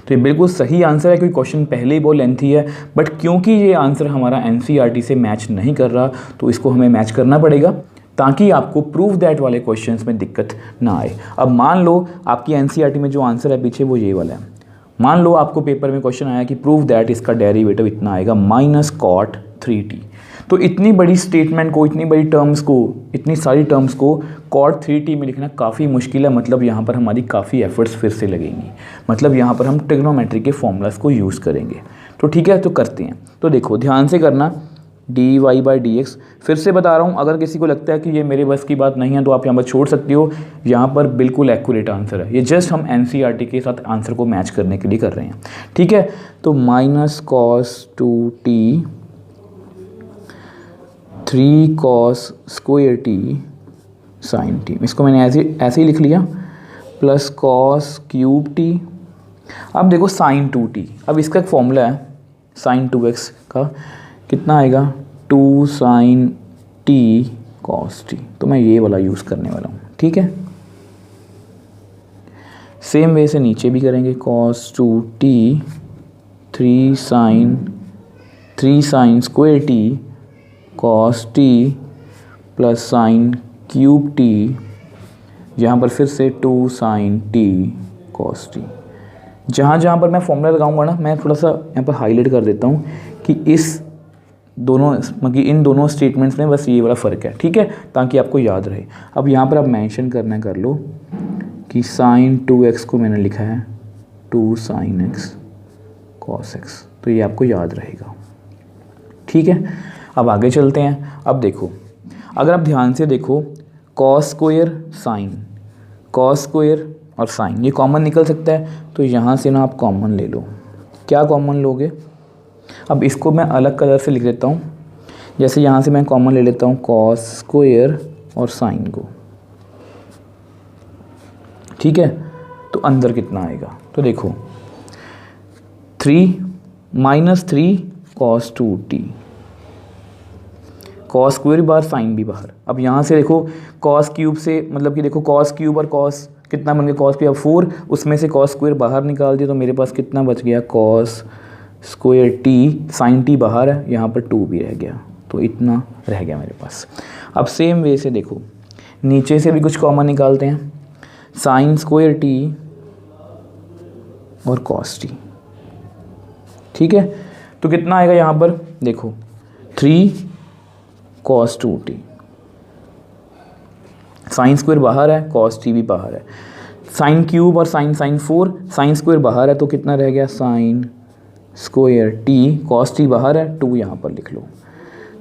तो ये बिल्कुल सही आंसर है, क्योंकि क्वेश्चन पहले ही बहुत लेंथी है, बट क्योंकि ये आंसर हमारा एनसीईआरटी से मैच नहीं कर रहा तो इसको हमें मैच करना पड़ेगा ताकि आपको प्रूव दैट वाले क्वेश्चंस में दिक्कत ना आए। अब मान लो आपकी एनसीईआरटी में जो आंसर है पीछे वो ये वाला है, मान लो आपको पेपर में क्वेश्चन आया कि प्रूव दैट इसका डेरिवेटिव इतना आएगा माइनस cot 3t, तो इतनी बड़ी स्टेटमेंट को, इतनी बड़ी टर्म्स को, इतनी सारी टर्म्स को cot 3t में लिखना काफ़ी मुश्किल है, मतलब यहाँ पर हमारी काफ़ी एफर्ट्स फिर से लगेंगी, मतलब यहाँ पर हम ट्रिग्नोमेट्री के फॉर्मूलाज को यूज़ करेंगे। तो ठीक है, तो करते हैं। तो देखो ध्यान से करना, dy/dx, फिर से बता रहा हूँ, अगर किसी को लगता है कि ये मेरे बस की बात नहीं है तो आप यहाँ पर छोड़ सकते हो, यहाँ पर बिल्कुल एक्यूरेट आंसर है, ये जस्ट हम एनसीईआरटी के साथ आंसर को मैच करने के लिए कर रहे हैं, ठीक है। तो minus cos 2t 3 cos square t sin t, इसको मैंने ऐसे ही लिख लिया, प्लस cos क्यूब t अब देखो साइन 2t, अब इसका एक फॉर्मूला है साइन 2x का, कितना आएगा 2 साइन t कॉस t, तो मैं ये वाला यूज़ करने वाला हूँ। ठीक है, सेम वे से नीचे भी करेंगे, cos 2t 3 sine square t cos t plus sine cube t, यहाँ पर फिर से 2 साइन t कॉस t। जहाँ पर मैं फॉर्मूला लगाऊंगा ना, मैं थोड़ा सा यहाँ पर हाईलाइट कर देता हूँ कि इस दोनों मतलब इन दोनों स्टेटमेंट्स में बस ये वाला फ़र्क है। ठीक है, ताकि आपको याद रहे। अब यहाँ पर आप मेंशन करना कर लो कि साइन 2x को मैंने लिखा है 2 साइन x कॉस x, तो ये आपको याद रहेगा। ठीक है, अब आगे चलते हैं। अब देखो, अगर आप ध्यान से देखो, कॉस स्क्वायर और साइन ये कॉमन निकल सकता है, तो यहाँ से ना आप कॉमन ले लो। क्या कॉमन लोगे? अब इसको मैं अलग कलर से लिख देता हूँ, जैसे यहाँ से मैं कॉमन ले लेता हूँ कॉस स्क्वायर और साइन को। ठीक है, तो अंदर कितना आएगा? तो देखो 3 - 3 कॉस 2t, कॉस स्क्वायर बाहर साइन भी बाहर। अब यहाँ से देखो कॉस क्यूब से मतलब कि देखो कॉस क्यूब और कॉस कितना बन गया, कॉस क्यूब 4, उसमें से कॉस स्क्वायर बाहर निकाल दिया, तो मेरे पास कितना बच गया cos square t, sine t बाहर है, यहाँ पर 2 भी रह गया, तो इतना रह गया मेरे पास। अब सेम वे से देखो, नीचे से भी कुछ कॉमन निकालते हैं, साइन स्क्वायर t और कॉस t। ठीक है, तो कितना आएगा यहाँ पर देखो 3 कॉस 2t, साइन स्क्वायर बाहर है, कॉस t भी बाहर है, साइन क्यूब और साइन 4, साइन स्क्वायर बाहर है, तो कितना रह गया sign square t, cos t बाहर है, 2 यहाँ पर लिख लो।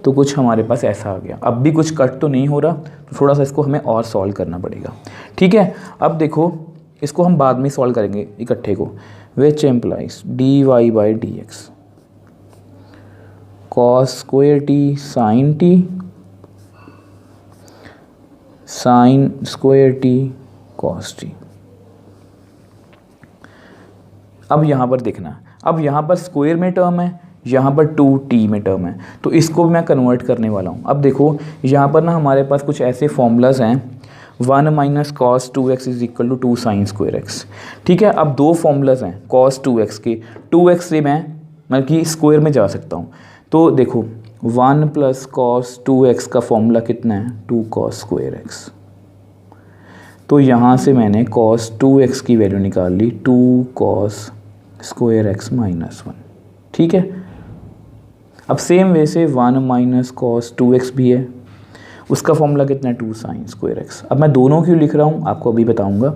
तो कुछ हमारे पास ऐसा आ गया। अब भी कुछ कट तो नहीं हो रहा, तो थोड़ा सा इसको हमें और सॉल्व करना पड़ेगा। ठीक है, अब देखो इसको हम बाद में सॉल्व करेंगे इकट्ठे को, which implies dy/dx cos square t sine t sine square t cos t। अब यहाँ पर देखना, अब यहाँ पर स्क्वायर में टर्म है, यहाँ पर 2t में टर्म है, तो इसको मैं कन्वर्ट करने वाला हूँ। अब देखो यहाँ पर ना हमारे पास कुछ ऐसे फॉर्मूलाज हैं, 1 - cos 2x = 2 sin square x। ठीक है, अब दो फॉर्मूलाज हैं cos 2x के, 2x से मैं मतलब कि स्क्वायर में जा सकता हूँ, तो देखो 1 + cos 2x का फॉर्मूला कितना है 2 cos स्क्वायर x। तो यहाँ से मैंने cos 2x की वैल्यू निकाल ली 2 cos स्क्वायर x - 1। ठीक है, अब सेम वे से 1 - cos 2x भी है, उसका फॉर्मूला कितना है 2 sin स्क्वायर x। अब मैं दोनों क्यों लिख रहा हूँ आपको अभी बताऊँगा।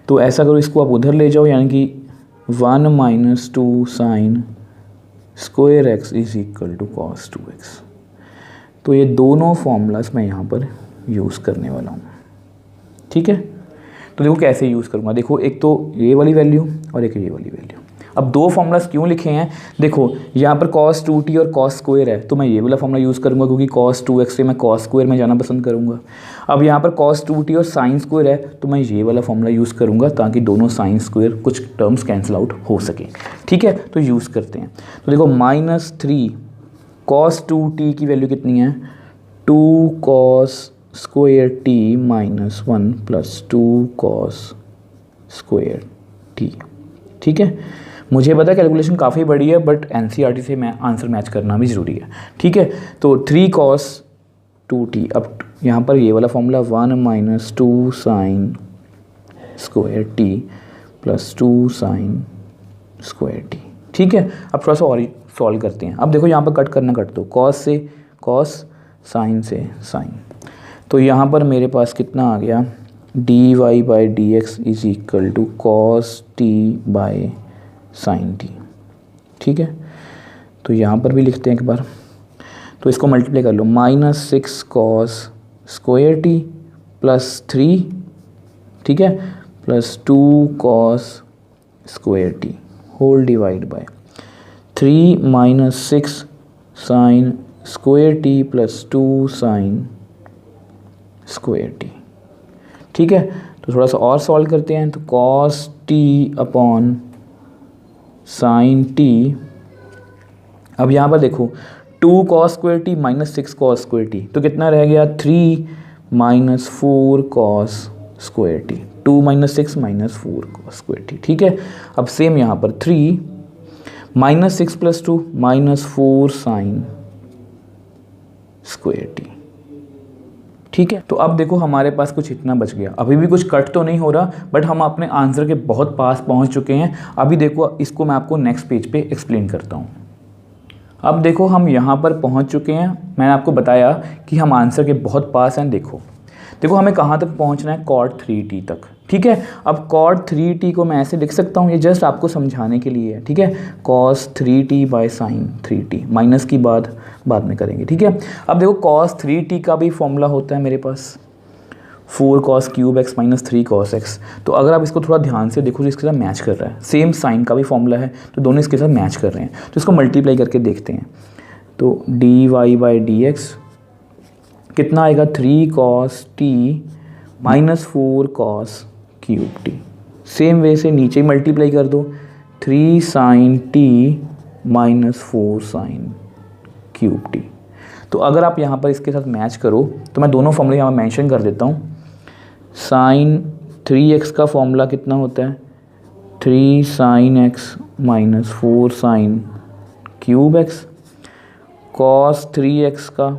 तो ऐसा करो, इसको आप उधर ले जाओ, यानी कि 1 - 2 sin square x = cos 2x। तो ये दोनों फॉर्मूलाज मैं यहाँ पर यूज़ करने वाला हूँ। ठीक है, तो देखो कैसे यूज़ करूँगा। देखो एक तो ये वाली वैल्यू और एक ये वाली वैल्यू। अब दो फॉर्मूलाज क्यों लिखे हैं, देखो यहाँ पर cos 2t और cos स्क्वायर है, तो मैं ये वाला फॉर्मूला यूज़ करूँगा क्योंकि cos 2x से मैं cos स्क्वायर में जाना पसंद करूँगा। अब यहाँ पर cos 2t और साइन स्क्वायर है, तो मैं ये वाला फॉर्मूला यूज़ करूँगा ताकि दोनों साइन स्क्वायर कुछ टर्म्स कैंसिल आउट हो सके। ठीक है, तो यूज़ करते हैं। तो देखो -3 cos 2t की वैल्यू कितनी है 2 cos square t - 1 + 2 cos square t। ठीक है, मुझे पता है कैलकुलेशन काफ़ी बड़ी है, बट एनसीईआरटी से मैं आंसर मैच करना भी ज़रूरी है। ठीक है, तो 3 cos 2t, अब यहाँ पर ये वाला formula 1 - 2 sin square t + 2 sin square t। ठीक है, अब थोड़ा सा और सॉल्व करते हैं। अब देखो यहाँ पर कट दो, cos से cos, sin से sin। तो यहाँ पर मेरे पास कितना आ गया dy/dx = cos t/ sin t। ठीक है, तो यहाँ पर भी लिखते हैं एक बार, तो इसको मल्टीप्लाई कर लो, -6 cos स्क्वायर t + 3, ठीक है, + 2 cos square t whole divide by 3 - 6 sin square t + 2 sin square t। ठीक है, तो थोड़ा सा और सॉल्व करते हैं। तो cos T upon sine T. अब यहाँ पर देखो 2 cos square T minus 6 cos square T, तो कितना रह गया 3 minus 4 cos square T, 2 minus 6 minus 4 cos square T. ठीक है, अब सेम यहाँ पर 3 minus 6 plus 2 minus 4 sign square T. ठीक है, तो अब देखो हमारे पास कुछ इतना बच गया, अभी भी कुछ कट तो नहीं हो रहा, बट हम अपने आंसर के बहुत पास पहुंच चुके हैं। अभी देखो इसको मैं आपको नेक्स्ट पेज पे एक्सप्लेन करता हूं। अब देखो हम यहाँ पर पहुंच चुके हैं, मैंने आपको बताया कि हम आंसर के बहुत पास हैं। देखो देखो हमें कहाँ तक पहुँचना है, cot 3t तक। ठीक है, अब cot 3t को मैं ऐसे लिख सकता हूँ, ये जस्ट आपको समझाने के लिए है। ठीक है, cos 3t by sine 3t, minus की बाद में करेंगे। ठीक है, अब देखो cos 3t का भी फॉर्मूला होता है मेरे पास 4 cos cube x minus 3 cos x। तो अगर आप इसको थोड़ा ध्यान से देखो तो इसके साथ मैच कर रहा है, सेम साइन का भी फॉर्मूला है, तो दोनों इसके साथ मैच कर रहे हैं। तो इसको मल्टीप्लाई करके देखते हैं, तो d y by d x कितना आएगा 3 cos t minus 4 cos cube t। Same way से नीचे मल्टीप्लाई कर दो, 3 sin t minus 4 sin cube t। तो अगर आप यहाँ पर इसके साथ मैच करो तो मैं दोनों फॉर्मूले यहाँ मेंशन कर देता हूँ। sin 3x का फॉर्मूला कितना होता है 3 sin x minus 4 sin cube x, cos 3x का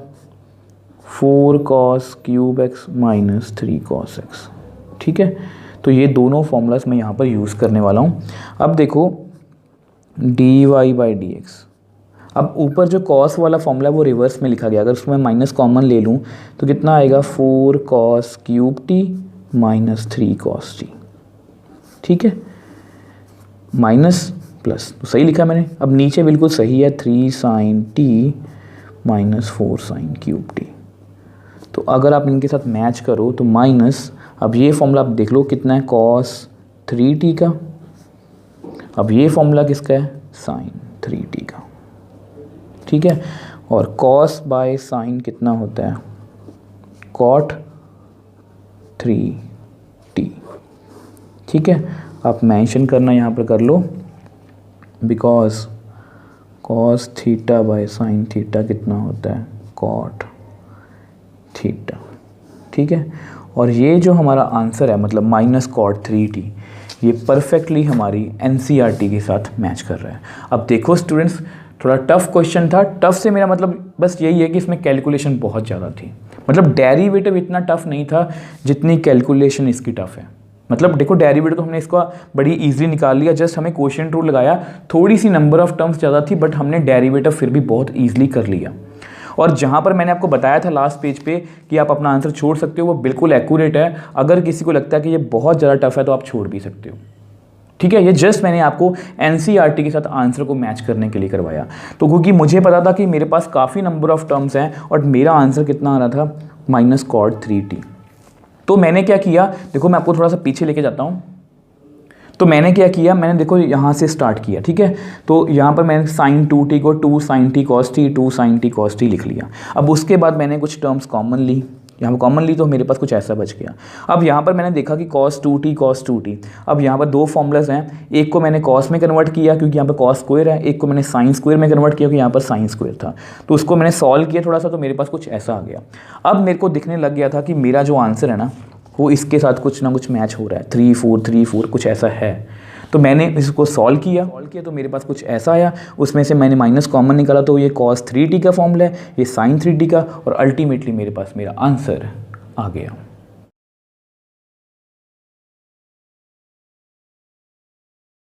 4 cos cube x minus 3 cos x। ठीक है, तो ये दोनों फॉर्मूलाज मैं यहाँ पर यूज़ करने वाला हूँ। अब देखो d y by d x, अब ऊपर जो cos वाला फॉर्मूला है वो रिवर्स में लिखा गया, अगर उसमें माइनस कॉमन ले लूँ तो कितना आएगा 4 cos cube T minus 3 cos T. ठीक है, माइनस प्लस तो सही लिखा मैंने, अब नीचे बिल्कुल सही है 3 sin T minus 4 sin cube T. तो अगर आप इनके साथ मैच करो तो माइनस, अब ये फॉर्मूला आप देख लो कितना है cos 3t का, अब ये फॉर्मूला किसका है sin 3t का। ठीक है, और cos बाय साइन कितना होता है cot 3t। ठीक है, आप मेंशन करना यहाँ पर कर लो, because cos theta by sine theta कितना होता है cot थीटा। ठीक है, और ये जो हमारा आंसर है मतलब माइनस cot 3t, ये परफेक्टली हमारी NCERT के साथ मैच कर रहा है। अब देखो स्टूडेंट्स, थोड़ा टफ क्वेश्चन था, टफ से मेरा मतलब बस यही है कि इसमें कैलकुलेशन बहुत ज़्यादा थी, मतलब डेरिवेटिव इतना टफ नहीं था जितनी कैलकुलेशन इसकी टफ है। मतलब देखो डेरिवेटिव तो हमने इसका बड़ी इजीली निकाल लिया, जस्ट हमें क्वोशिएंट रूल लगाया, थोड़ी सी नंबर ऑफ टर्म्स ज़्यादा थी बट हमने डेरिवेटिव फिर भी बहुत ईजिली कर लिया। और जहाँ पर मैंने आपको बताया था लास्ट पेज पे कि आप अपना आंसर छोड़ सकते हो, वो बिल्कुल एक्यूरेट है। अगर किसी को लगता है कि ये बहुत ज़्यादा टफ है तो आप छोड़ भी सकते हो। ठीक है, ये जस्ट मैंने आपको NCERT के साथ आंसर को मैच करने के लिए करवाया, तो क्योंकि मुझे पता था कि मेरे पास काफ़ी नंबर ऑफ टर्म्स हैं और मेरा आंसर कितना आ रहा था माइनस cot 3t। तो मैंने क्या किया, देखो मैं आपको थोड़ा सा पीछे लेके जाता हूँ। तो मैंने क्या किया, मैंने देखो यहाँ से स्टार्ट किया। ठीक है, तो यहाँ पर मैंने sin 2t को 2 sin t cos t 2 sin t cos t लिख लिया। अब उसके बाद मैंने कुछ टर्म्स कॉमन ली, यहाँ पर कॉमन ली तो मेरे पास कुछ ऐसा बच गया। अब यहाँ पर मैंने देखा कि cos 2t cos 2t, अब यहाँ पर दो फॉर्मूलाज हैं, एक को मैंने cos में कन्वर्ट किया क्योंकि यहाँ पर cos स्क्वायर है, एक को मैंने sin स्क्वायर में कन्वर्ट किया क्योंकि यहाँ पर sin स्क्वायर था। तो उसको मैंने सॉल्व किया थोड़ा सा, तो मेरे पास कुछ ऐसा आ गया। अब मेरे को दिखने लग गया था कि मेरा जो आंसर है ना वो इसके साथ कुछ ना कुछ मैच हो रहा है, 3 4 3 4 कुछ ऐसा है। तो मैंने इसको सॉल्व किया तो मेरे पास कुछ ऐसा आया, उसमें से मैंने माइनस कॉमन निकाला तो ये cos 3t का फॉर्मूला है, ये sin 3t का, और अल्टीमेटली मेरे पास मेरा आंसर आ गया।